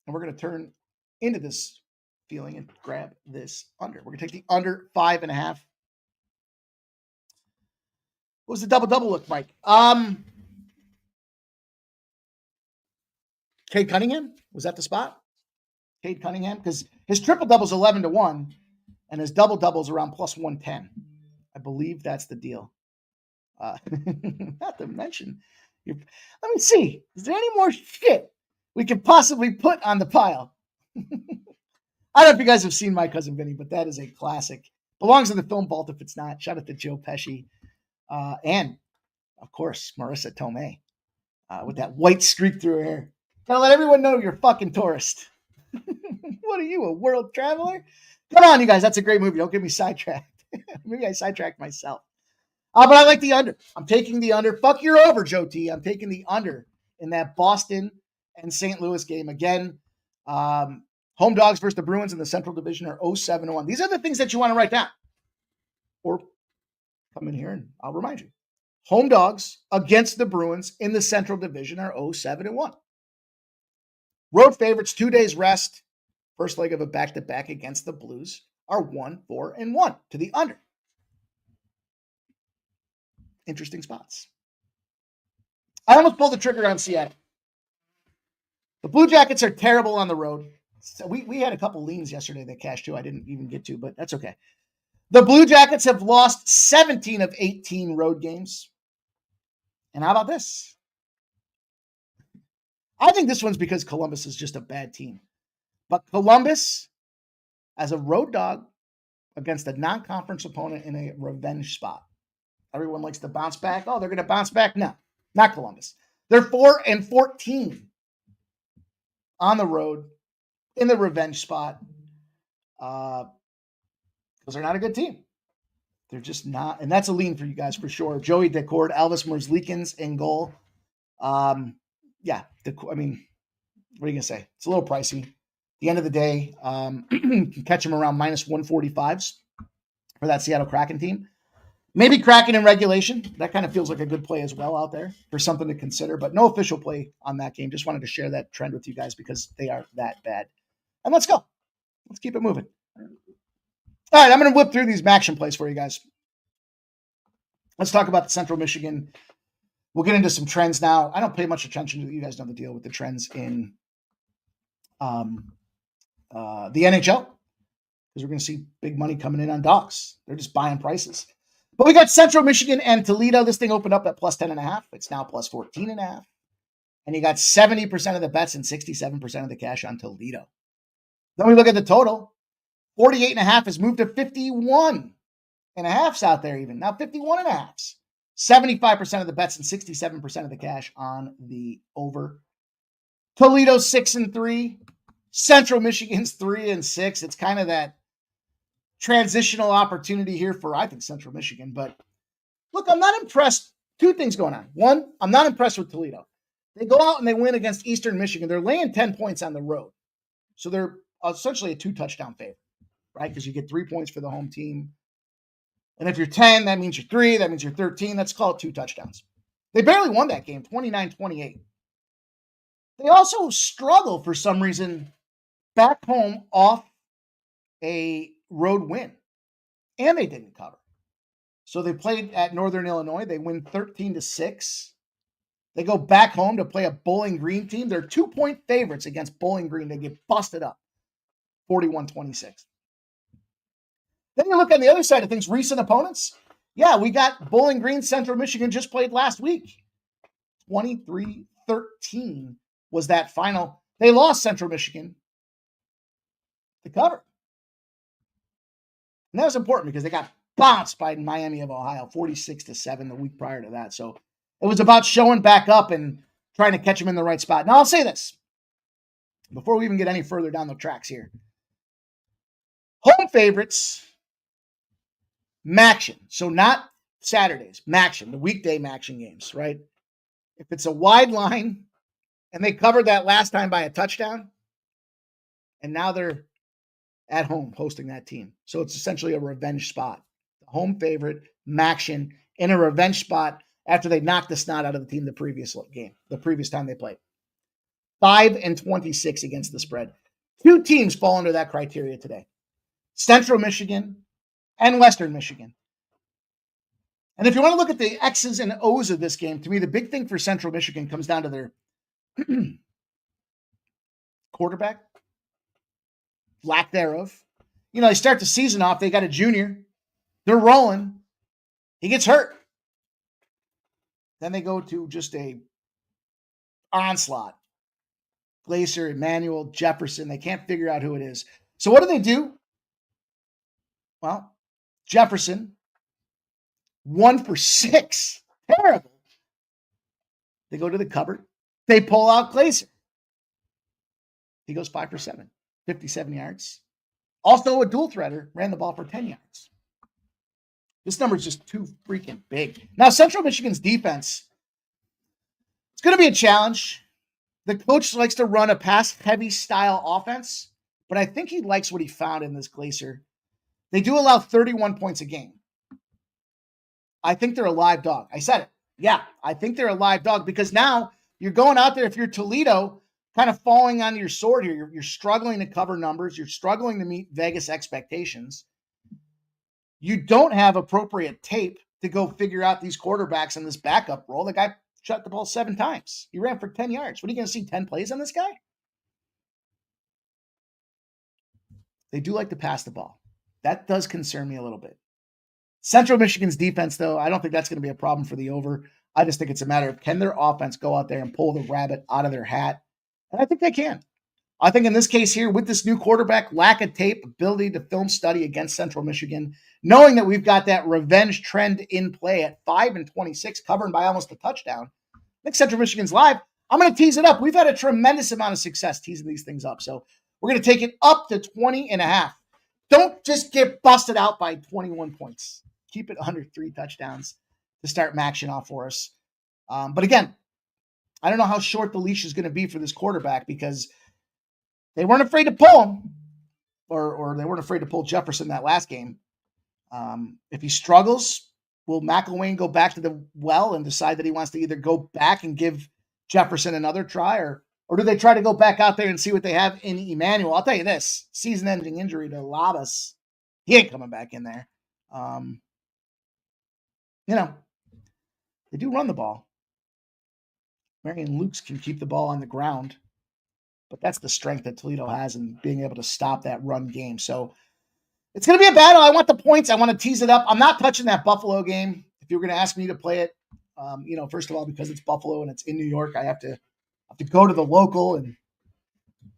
And we're going to turn into this feeling and grab this under. We're going to take the under 5.5. What was the double-double look, Mike? Cade Cunningham? Was that the spot? Cade Cunningham? Because his triple-double's 11-1, and his double-double's around plus 110. I believe that's the deal. Not to mention, let me see. Is there any more shit we could possibly put on the pile? I don't know if you guys have seen My Cousin Vinny, but that is a classic. Belongs in the film vault if it's not. Shout out to Joe Pesci. And, of course, Marissa Tomei with that white streak through her hair. Gotta let everyone know you're a fucking tourist. What are you, a world traveler? Come on, you guys. That's a great movie. Don't get me sidetracked. Maybe I sidetracked myself. But I like the under. I'm taking the under. Fuck your over, Joe T. I'm taking the under in that Boston and St. Louis game. Again, home dogs versus the Bruins in the Central Division are 0-7-1. These are the things that you want to write down. Or come in here and I'll remind you. Home dogs against the Bruins in the Central Division are 0-7-1. Road favorites, 2 days rest, first leg of a back-to-back against the Blues are 1-4-1 to the under. Interesting spots. I almost pulled the trigger on Seattle. The Blue Jackets are terrible on the road. So we had a couple leans yesterday that cashed too. I didn't even get to, but that's okay. The Blue Jackets have lost 17 of 18 road games. And how about this? I think this one's because Columbus is just a bad team. But Columbus, as a road dog against a non-conference opponent in a revenge spot. Everyone likes to bounce back. Oh, they're going to bounce back? No, not Columbus. They're 4-14 on the road in the revenge spot because they're not a good team. They're just not. And that's a lean for you guys for sure. Joey Decord, Elvis Merzlikins in goal. Yeah, I mean, what are you going to say? It's a little pricey. At the end of the day, you can catch them around minus 145s for that Seattle Kraken team. Maybe Kraken in regulation. That kind of feels like a good play as well out there for something to consider, but no official play on that game. Just wanted to share that trend with you guys because they are that bad. And let's go. Let's keep it moving. All right, I'm going to whip through these action plays for you guys. Let's talk about the Central Michigan. We'll get into some trends now. I don't pay much attention to it. You guys know the deal with the trends in the NHL because we're going to see big money coming in on dogs. They're just buying prices. But we got Central Michigan and Toledo. This thing opened up at plus 10.5. It's now plus 14.5. And you got 70% of the bets and 67% of the cash on Toledo. Then we look at the total. 48.5 has moved to 51.5 out there even. Now 51.5. 75% of the bets and 67% of the cash on the over. Toledo 6-3. Central Michigan's 3-6. It's kind of that transitional opportunity here for, I think, Central Michigan. But look, I'm not impressed. Two things going on. One, I'm not impressed with Toledo. They go out and they win against Eastern Michigan. They're laying 10 points on the road. So they're essentially a 2-touchdown favorite, right? Because you get 3 points for the home team. And if you're 10, that means you're 3. That means you're 13. Let's call it 2 touchdowns. They barely won that game, 29-28. They also struggle for some reason back home off a road win. And they didn't cover. So they played at Northern Illinois. They win 13-6. They go back home to play a Bowling Green team. They're 2-point favorites against Bowling Green. They get busted up, 41-26. Then you look on the other side of things, recent opponents. Yeah, we got Bowling Green, Central Michigan just played last week. 23-13 was that final. They lost Central Michigan to cover. And that was important because they got bounced by Miami of Ohio, 46-7 the week prior to that. So it was about showing back up and trying to catch them in the right spot. Now, I'll say this before we even get any further down the tracks here. Home favorites, Maction. So not Saturdays, Maction, the weekday Maction games, right? If it's a wide line and they covered that last time by a touchdown, and now they're at home hosting that team. So it's essentially a revenge spot. The home favorite, Maction, in a revenge spot after they knocked the snot out of the team the previous time they played. 5-26 against the spread. Two teams fall under that criteria today. Central Michigan and Western Michigan. And if you want to look at the X's and O's of this game, to me, the big thing for Central Michigan comes down to their quarterback, lack thereof. They start the season off, they got a junior. They're rolling. He gets hurt. Then they go to just a onslaught. Glacier, Emmanuel, Jefferson. They can't figure out who it is. So what do? Well, Jefferson, 1 for 6. Terrible. They go to the cupboard. They pull out Glacier. He goes 5 for 7, 57 yards. Also a dual threader, ran the ball for 10 yards. This number is just too freaking big. Now, Central Michigan's defense, it's going to be a challenge. The coach likes to run a pass-heavy style offense, but I think he likes what he found in this Glacier. They do allow 31 points a game. I think they're a live dog. I said it. Yeah, I think they're a live dog because now you're going out there, if you're Toledo, kind of falling on your sword here. You're struggling to cover numbers. You're struggling to meet Vegas expectations. You don't have appropriate tape to go figure out these quarterbacks in this backup role. The guy shot the ball 7 times. He ran for 10 yards. What are you going to see, 10 plays on this guy? They do like to pass the ball. That does concern me a little bit. Central Michigan's defense, though, I don't think that's going to be a problem for the over. I just think it's a matter of, can their offense go out there and pull the rabbit out of their hat? And I think they can. I think in this case here, with this new quarterback, lack of tape, ability to film study against Central Michigan, knowing that we've got that revenge trend in play at 5-26, covering by almost a touchdown, I think Central Michigan's live. I'm going to tease it up. We've had a tremendous amount of success teasing these things up. So we're going to take it up to 20.5. Don't just get busted out by 21 points. Keep it under 3 touchdowns to start maxing off for us. But again, I don't know how short the leash is going to be for this quarterback because they weren't afraid to pull him, or they weren't afraid to pull Jefferson that last game. If he struggles, will McElwain go back to the well and decide that he wants to either go back and give Jefferson another try, or do they try to go back out there and see what they have in Emmanuel? I'll tell you this, season-ending injury to Labas, he ain't coming back in there. They do run the ball. Marion Lukes can keep the ball on the ground, but that's the strength that Toledo has in being able to stop that run game. So it's going to be a battle. I want the points. I want to tease it up. I'm not touching that Buffalo game. If you were going to ask me to play it, first of all, because it's Buffalo and it's in New York, I have to go to the local, and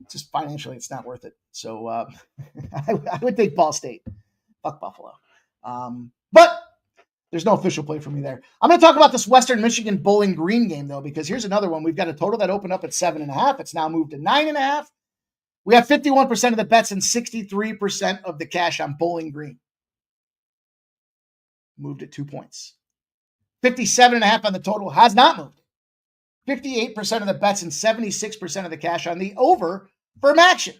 just financially, it's not worth it. So I would take Ball State. Fuck Buffalo. But there's no official play for me there. I'm going to talk about this Western Michigan Bowling Green game, though, because here's another one. We've got a total that opened up at 7.5. It's now moved to 9.5. We have 51% of the bets and 63% of the cash on Bowling Green. Moved at 2 points. 57.5 on the total has not moved. 58% of the bets and 76% of the cash on the over for Maction.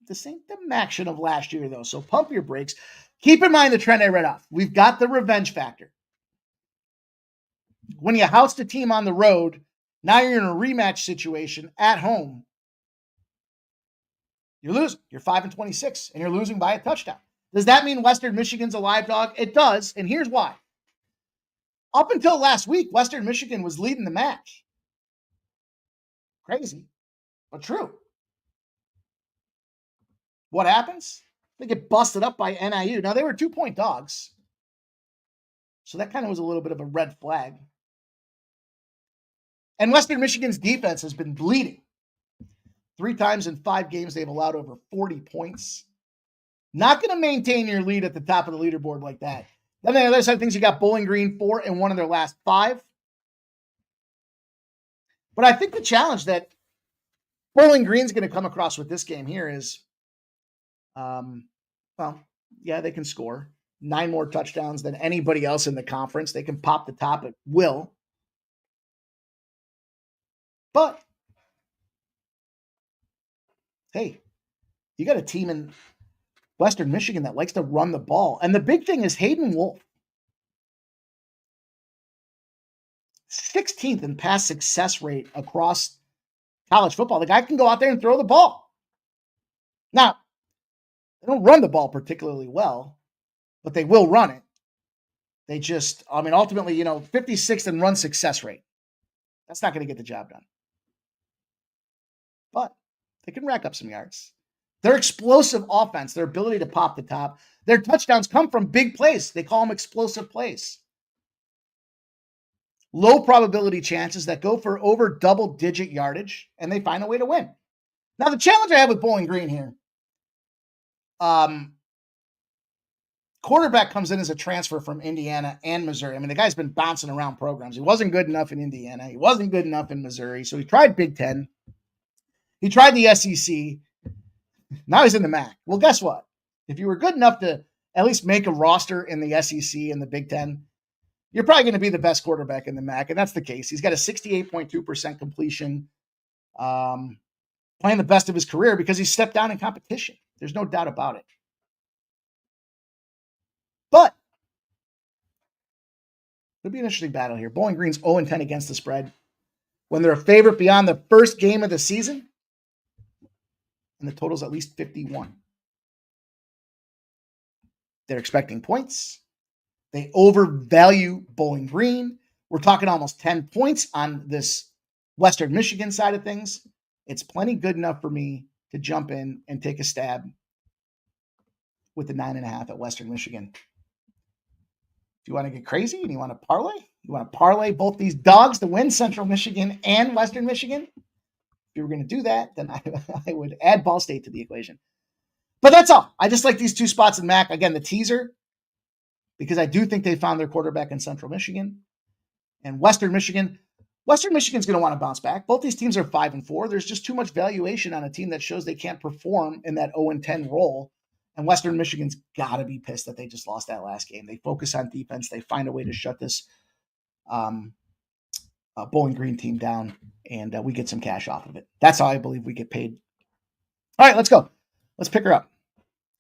This ain't the Maction of last year, though, so pump your brakes. Keep in mind the trend I read off. We've got the revenge factor. When you housed a team on the road, now you're in a rematch situation at home. You're losing. You're 5-26, and you're losing by a touchdown. Does that mean Western Michigan's a live dog? It does, and here's why. Up until last week, Western Michigan was leading the match. Crazy, but true. What happens? They get busted up by NIU. Now, they were 2-point dogs, so that kind of was a little bit of a red flag. And Western Michigan's defense has been bleeding. 3 times in 5 games, they've allowed over 40 points. Not going to maintain your lead at the top of the leaderboard like that. Then on the other side of things, you got Bowling Green 4-1 of their last 5. But I think the challenge that Bowling Green's going to come across with this game here is, they can score 9 more touchdowns than anybody else in the conference. They can pop the top at will. But, hey, You got a team in Western Michigan that likes to run the ball. And the big thing is Hayden Wolf, 16th in pass success rate across college football. The guy can go out there and throw the ball. Now, they don't run the ball particularly well, but they will run it. They just, ultimately, 56th in run success rate. That's not going to get the job done. But they can rack up some yards. Their explosive offense, their ability to pop the top, their touchdowns come from big plays. They call them explosive plays. Low probability chances that go for over double-digit yardage, and they find a way to win. Now, the challenge I have with Bowling Green here, quarterback comes in as a transfer from Indiana and Missouri. The guy's been bouncing around programs. He wasn't good enough in Indiana. He wasn't good enough in Missouri, so he tried Big Ten. He tried the SEC. Now he's in the MAC. Well, guess what? If you were good enough to at least make a roster in the SEC and the Big Ten, you're probably going to be the best quarterback in the MAC, and that's the case. He's got a 68.2% completion, playing the best of his career because he stepped down in competition. There's no doubt about it. But it'll be an interesting battle here. Bowling Green's 0-10 against the spread when they're a favorite beyond the first game of the season, and the total's at least 51. They're expecting points. They overvalue Bowling Green. We're talking almost 10 points on this Western Michigan side of things. It's plenty good enough for me to jump in and take a stab with the 9.5 at Western Michigan. If you want to get crazy and you want to parlay both these dogs to win Central Michigan and Western Michigan, if you were going to do that, then I would add Ball State to the equation. But that's all. I just like these two spots in MAC. Again, the teaser, because I do think they found their quarterback in Central Michigan. And Western Michigan's going to want to bounce back. Both these teams are 5-4. There's just too much valuation on a team that shows they can't perform in that 0-10 role. And Western Michigan's got to be pissed that they just lost that last game. They focus on defense. They find a way to shut this Bowling Green team down, and we get some cash off of it. That's how I believe we get paid. All right, let's go. Let's pick her up.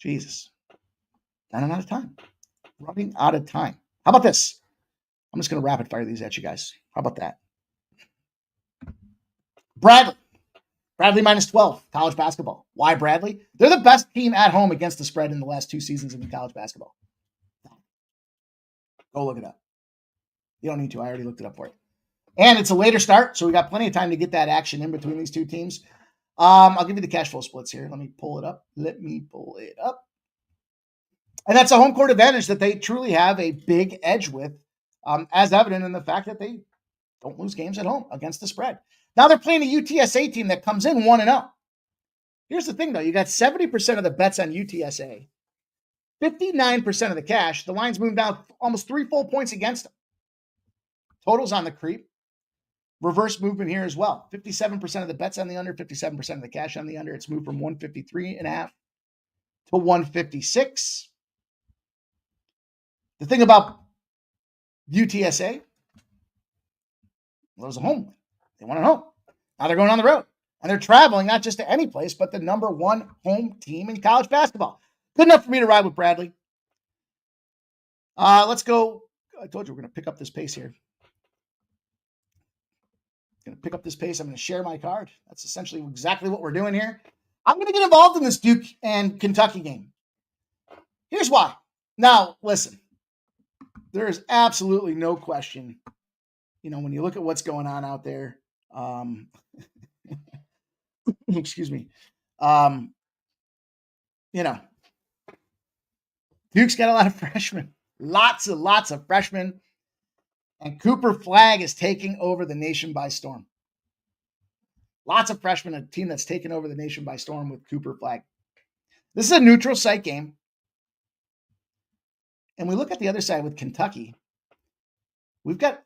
Jesus. Running out of time. How about this? I'm just going to rapid fire these at you guys. How about that? Bradley minus 12, college basketball. Why Bradley? They're the best team at home against the spread in the last 2 seasons in the college basketball. Go look it up. You don't need to. I already looked it up for you. And it's a later start, so we got plenty of time to get that action in between these two teams. I'll give you the cash flow splits here. Let me pull it up. And that's a home court advantage that they truly have a big edge with, as evident in the fact that they don't lose games at home against the spread. Now they're playing a UTSA team that comes in 1-0. Here's the thing, though. You got 70% of the bets on UTSA, 59% of the cash. The line's moved down almost 3 full points against them. Totals on the creep. Reverse movement here as well. 57% of the bets on the under, 57% of the cash on the under. It's moved from 153.5 to 156. The thing about UTSA, well, it was a home win. They won at home. Now they're going on the road. And they're traveling not just to any place, but the number 1 home team in college basketball. Good enough for me to ride with Bradley. Let's go. I told you we're going to pick up this pace here. I'm going to share my card. That's essentially exactly what we're doing here. I'm going to get involved in this Duke and Kentucky game. Here's why. Now, listen. There is absolutely no question. When you look at what's going on out there, excuse me. Duke's got a lot of freshmen, lots of freshmen, and Cooper Flagg is taking over the nation by storm. Lots of freshmen, a team that's taken over the nation by storm with Cooper Flagg. This is a neutral site game. And we look at the other side with Kentucky. We've got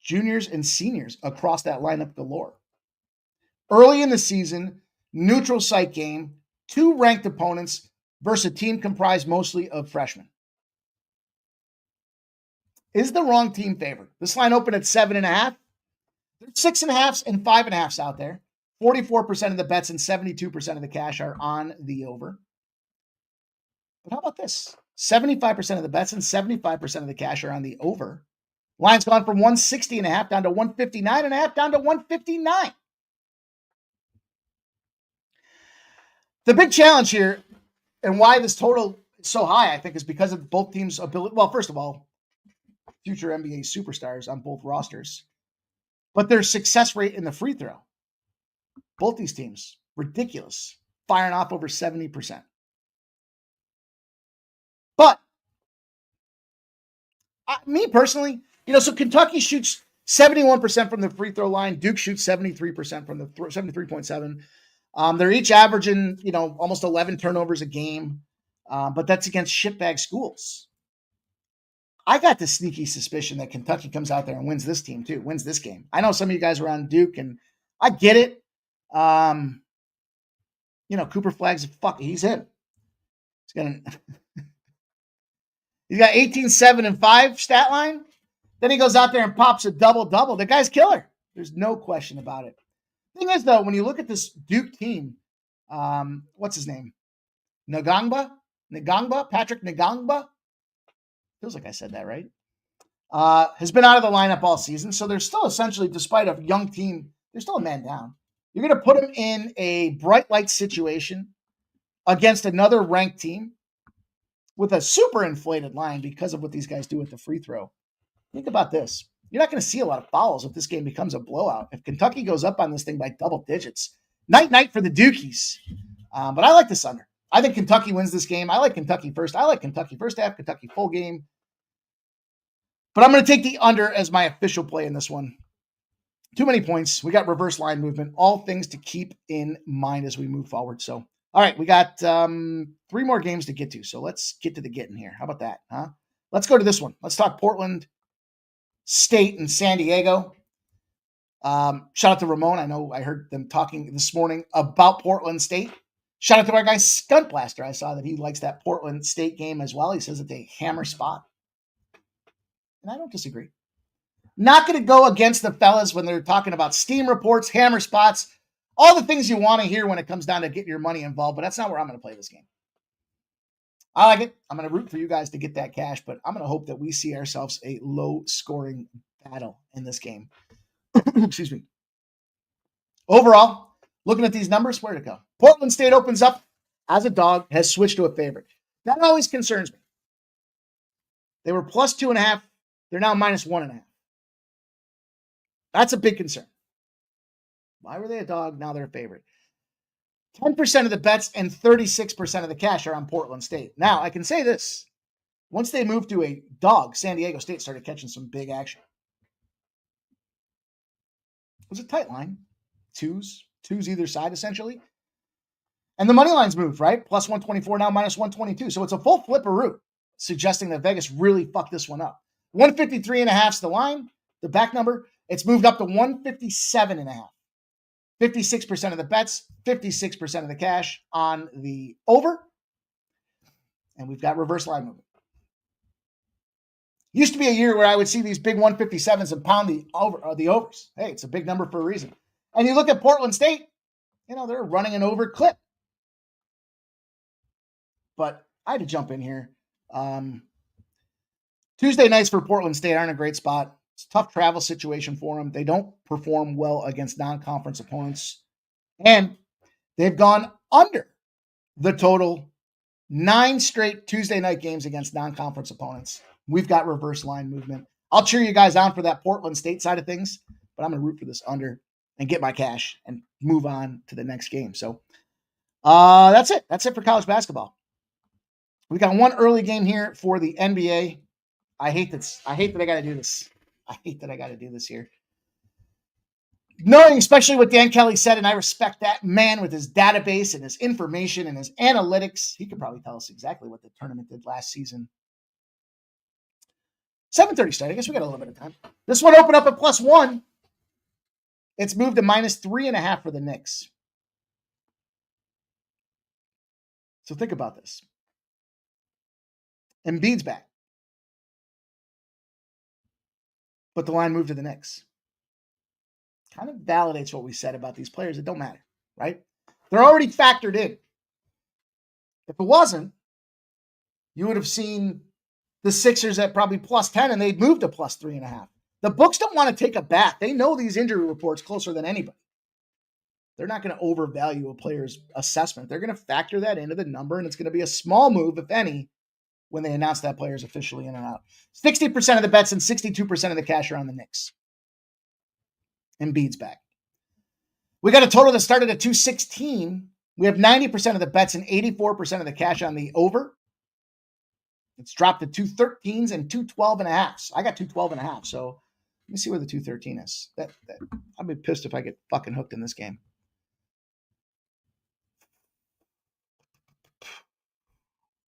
juniors and seniors across that lineup galore. Early in the season, neutral site game, 2 ranked opponents versus a team comprised mostly of freshmen. Is the wrong team favored? This line opened at 7.5. There's 6.5s and 5.5s out there. 44% of the bets and 72% of the cash are on the over. But how about this? 75% of the bets and 75% of the cash are on the over. Line's gone from 160.5 down to 159.5 down to 159. The big challenge here and why this total is so high, I think, is because of both teams' ability. Well, first of all, future NBA superstars on both rosters, but their success rate in the free throw. Both these teams, ridiculous, firing off over 70%. But me personally, so Kentucky shoots 71% from the free throw line. Duke shoots 73% from the 73.7. They're each averaging, almost 11 turnovers a game. But that's against shitbag schools. I got the sneaky suspicion that Kentucky comes out there and wins this team too, wins this game. I know some of you guys are on Duke, and I get it. Cooper Flagg's he's in. He's got 18, 7, and 5 stat line. Then he goes out there and pops a double-double. The guy's killer. There's no question about it. Thing is, though, when you look at this Duke team, what's his name? Ngangba? Patrick Ngangba? Feels like I said that right. Has been out of the lineup all season. So they're still essentially, despite a young team, they're still a man down. You're going to put him in a bright light situation against another ranked team with a super inflated line because of what these guys do with the free throw. Think about this. You're not going to see a lot of fouls if this game becomes a blowout. If Kentucky goes up on this thing by double digits, night for the Dukies. But I like this under. I think Kentucky wins this game. I like Kentucky first. I like Kentucky first half, Kentucky full game. But I'm going to take the under as my official play in this one. Too many points. We got reverse line movement. All things to keep in mind as we move forward. So, all right, we got 3 more games to get to. So let's get to the getting here. How about that, huh? Let's go to this one. Let's talk Portland State and San Diego. Shout out to Ramon. I know I heard them talking this morning about Portland State. Shout out to our guy Skunt Blaster. I saw that he likes that Portland State game as well. He says that they hammer spot. And I don't disagree. Not going to go against the fellas when they're talking about steam reports, hammer spots, all the things you want to hear when it comes down to getting your money involved, but that's not where I'm going to play this game. I like it. I'm going to root for you guys to get that cash, but I'm going to hope that we see ourselves a low-scoring battle in this game. Excuse me. Overall, looking at these numbers, where'd it go? Portland State opens up as a dog, has switched to a favorite. That always concerns me. They were plus 2.5. They're now minus 1.5. That's a big concern. Why were they a dog? Now they're a favorite. 10% of the bets and 36% of the cash are on Portland State. Now, I can say this. Once they moved to a dog, San Diego State started catching some big action. It was a tight line. Twos either side, essentially. And the money lines moved, right? Plus 124, now minus 122. So it's a full flipperoo, suggesting that Vegas really fucked this one up. 153.5 is the line, the back number. It's moved up to 157.5. 56% of the bets, 56% of the cash on the over. And we've got reverse line movement. Used to be a year where I would see these big 157s and pound the overs. Hey, it's a big number for a reason. And you look at Portland State, they're running an over clip. But I had to jump in here. Tuesday nights for Portland State aren't a great spot. It's a tough travel situation for them. They don't perform well against non-conference opponents. And they've gone under the total 9 straight Tuesday night games against non-conference opponents. We've got reverse line movement. I'll cheer you guys on for that Portland State side of things, but I'm going to root for this under and get my cash and move on to the next game. So that's it. That's it for college basketball. We got one early game here for the NBA. I hate this. I hate that I got to do this. Here. Knowing especially what Dan Kelly said, and I respect that man with his database and his information and his analytics. He could probably tell us exactly what the tournament did last season. 7:30 start. I guess we got a little bit of time. This one opened up at +1. It's moved to minus 3.5 for the Knicks. So think about this. Embiid's back. But the line moved to the Knicks. kind of validates what we said about these players. It don't matter, right? They're already factored in. If it wasn't, you would have seen the Sixers at probably plus 10 and they'd move to plus 3.5. The books don't want to take a bat. They know these injury reports closer than anybody. They're not going to overvalue a player's assessment. They're going to factor that into the number, and it's going to be a small move, if any, when they announce that player is officially in and out. 60% of the bets and 62% of the cash are on the Knicks. Embiid's back. We got a total that started at 216. We have 90% of the bets and 84% of the cash on the over. It's dropped to 213s and 212.5. I got 212.5. So let me see where the 213 is. I'd be pissed if I get fucking hooked in this game.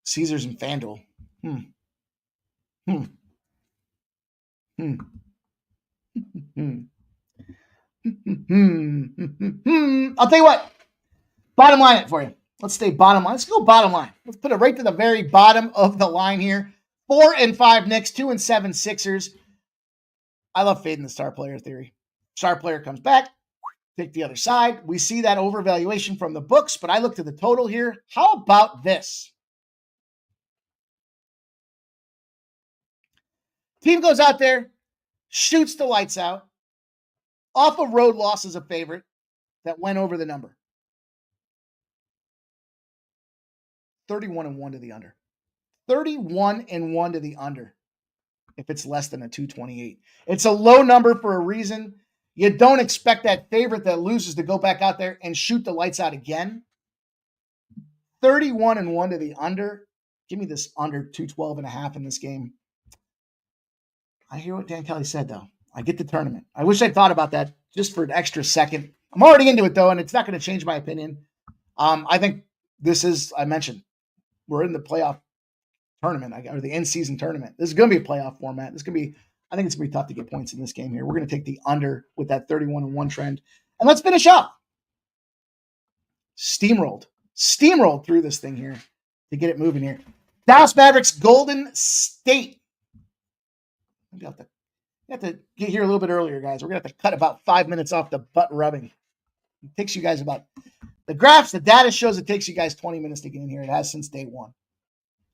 Caesars and FanDuel. I'll tell you what. Bottom line it for you. Let's stay bottom line. Let's go bottom line. Let's put it right to the very bottom of the line here. 4 and 5 Knicks, 2 and 7 Sixers. I love fading the star player theory. Star player comes back, take the other side. We see that overvaluation from the books, but I looked at the total here. How about this? Team goes out there, shoots the lights out, off a road loss as a favorite that went over the number. 31-1 to the under. 31-1 to the under if it's less than a 228. It's a low number for a reason. You don't expect that favorite that loses to go back out there and shoot the lights out again. 31-1 to the under. Give me this under 212.5 in this game. I hear what Dan Kelly said, though. I get the tournament. I wish I'd thought about that just for an extra second. I'm already into it, though, and it's not going to change my opinion. I think this is, I mentioned, we're in the playoff tournament, or the in-season tournament. This is going to be a playoff format. I think it's going to be tough to get points in this game here. We're going to take the under with that 31-1 trend. And let's finish up. Steamrolled through this thing here to get it moving here. Dallas Mavericks, Golden State. Maybe I'll have to get here a little bit earlier, guys. We're going to have to cut about 5 minutes off the butt rubbing. It takes you guys about, the graphs, the data shows it takes you guys 20 minutes to get in here. It has since day one.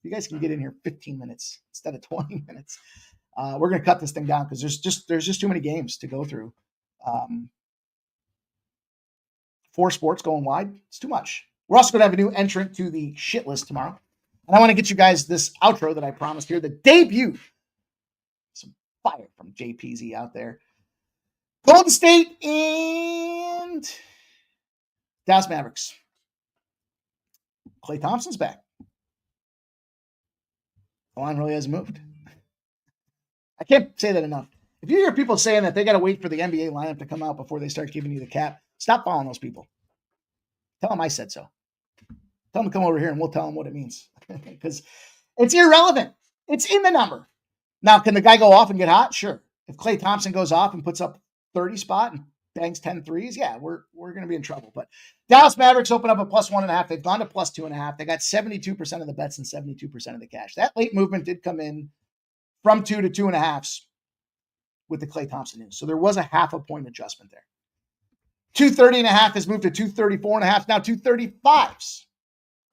You guys can get in here 15 minutes instead of 20 minutes. We're going to cut this thing down because there's just too many games to go through. 4 sports going wide. It's too much. We're also going to have a new entrant to the shit list tomorrow. And I want to get you guys this outro that I promised here, the debut. Some fire from JPZ out there. Golden State and Dallas Mavericks. Klay Thompson's back. The line really hasn't moved. I can't say that enough. If you hear people saying that they got to wait for the NBA lineup to come out before they start giving you the cap, stop following those people. Tell them I said so. Tell them to come over here and we'll tell them what it means. Because it's irrelevant. It's in the number. Now, can the guy go off and get hot? Sure. If Klay Thompson goes off and puts up 30 spot and bangs 10 threes, yeah, we're going to be in trouble. But Dallas Mavericks open up a plus 1.5. They've gone to plus 2.5. They got 72% of the bets and 72% of the cash. That late movement did come in from 2 to 2.5 with the Klay Thompson news. So there was a half a point adjustment there. 230.5 has moved to 234.5. Now 235s.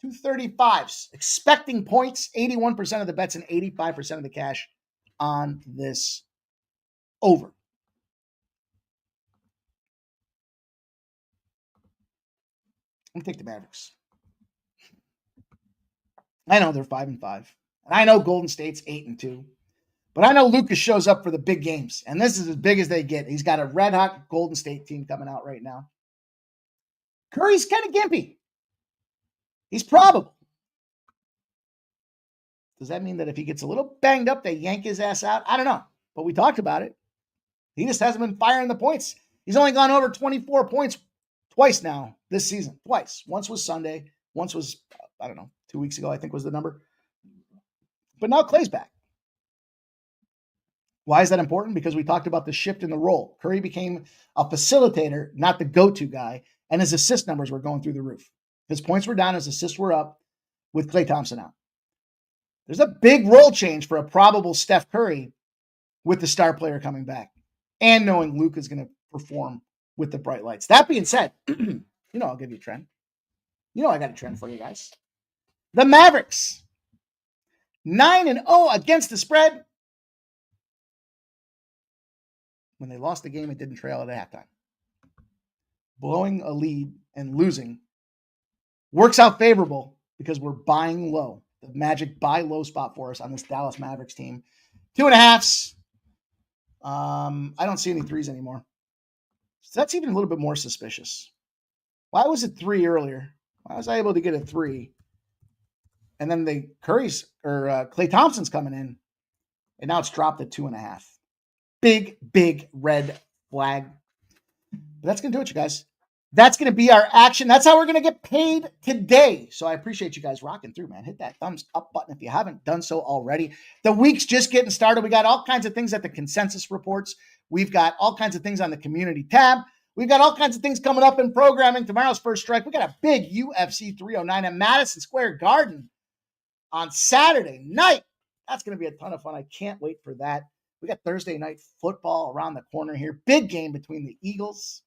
235s. Expecting points, 81% of the bets and 85% of the cash on this over. I'm going to take the Mavericks. I know they're 5 and 5. And I know Golden State's 8 and 2. But I know Lucas shows up for the big games. And this is as big as they get. He's got a red hot Golden State team coming out right now. Curry's kind of gimpy. He's probable. Does that mean that if he gets a little banged up, they yank his ass out? I don't know. But we talked about it. He just hasn't been firing the points. He's only gone over 24 points twice now this season. Twice. Once was Sunday. Once was, 2 weeks ago, I think was the number. But now Klay's back. Why is that important? Because we talked about the shift in the role. Curry became a facilitator, not the go-to guy, and his assist numbers were going through the roof. His points were down, his assists were up with Klay Thompson out. There's a big role change for a probable Steph Curry with the star player coming back and knowing Luke is going to perform with the bright lights. That being said, I'll give you a trend. I got a trend for you guys. The Mavericks, 9-0 against the spread. When they lost the game, it didn't trail at halftime. Blowing a lead and losing works out favorable because we're buying low. The Magic buy low spot for us on this Dallas Mavericks team. 2.5s. I don't see any 3s anymore. So that's even a little bit more suspicious. Why was it 3 earlier? Why was I able to get a 3? And then the Klay Thompson's coming in, and now it's dropped at 2.5. Big red flag. But that's going to do it, you guys. That's going to be our action. That's how we're going to get paid today. So I appreciate you guys rocking through, man. Hit that thumbs up button if you haven't done so already. The week's just getting started. We got all kinds of things at the consensus reports. We've got all kinds of things on the community tab. We've got all kinds of things coming up in programming. Tomorrow's First Strike. We got a big UFC 309 at Madison Square Garden on Saturday night. That's going to be a ton of fun. I can't wait for that. We got Thursday night football around the corner here. Big game between the Eagles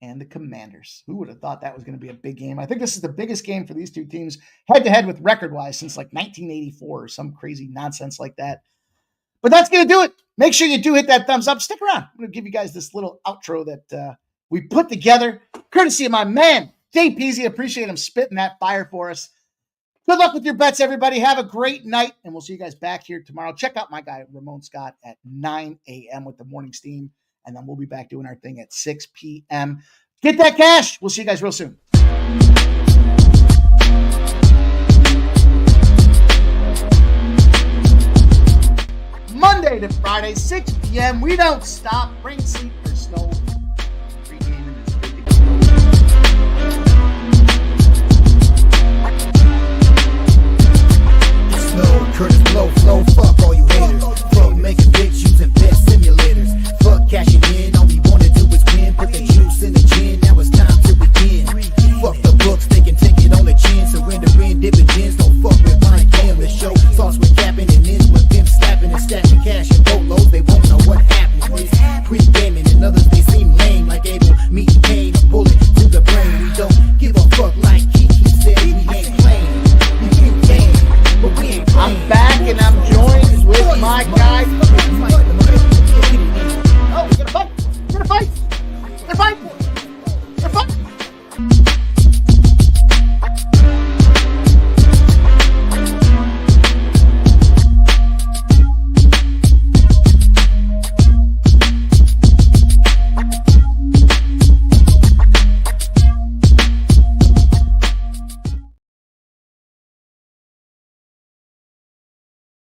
and the Commanders. Who would have thought that was going to be a big game? I think this is the biggest game for these two teams head-to-head with record-wise since like 1984 or some crazy nonsense like that. But that's going to do it. Make sure you do hit that thumbs up. Stick around. I'm going to give you guys this little outro that we put together, courtesy of my man, Jay Peasy. Appreciate him spitting that fire for us. Good luck with your bets, everybody. Have a great night, and we'll see you guys back here tomorrow. Check out my guy, Ramon Scott, at 9 a.m. with the morning steam, and then we'll be back doing our thing at 6 p.m. Get that cash. We'll see you guys real soon. Monday to Friday, 6 p.m. We don't stop. Rain, sleet, or snow. Pregaming is good to go. Snow, Curtis blow, flow, fuck all you haters. Fuck making bitch using bet simulators. Fuck cashing in, all we wanna do is win. Put the juice in the gin, now it's time to begin. Fuck the books, they can take it on the chin. Surrendering dividends, don't fuck with mine. Damn, the show starts with capping and ends with them slapping and stacking cash and boatloads. They won't know what happens with pre-gaming and others. They seem lame, like Abel meeting Cain. A bullet to the brain. We don't give a fuck like Kiki said. We ain't playing. We ain't game, but we ain't playing. I'm back and I'm joined with my guy.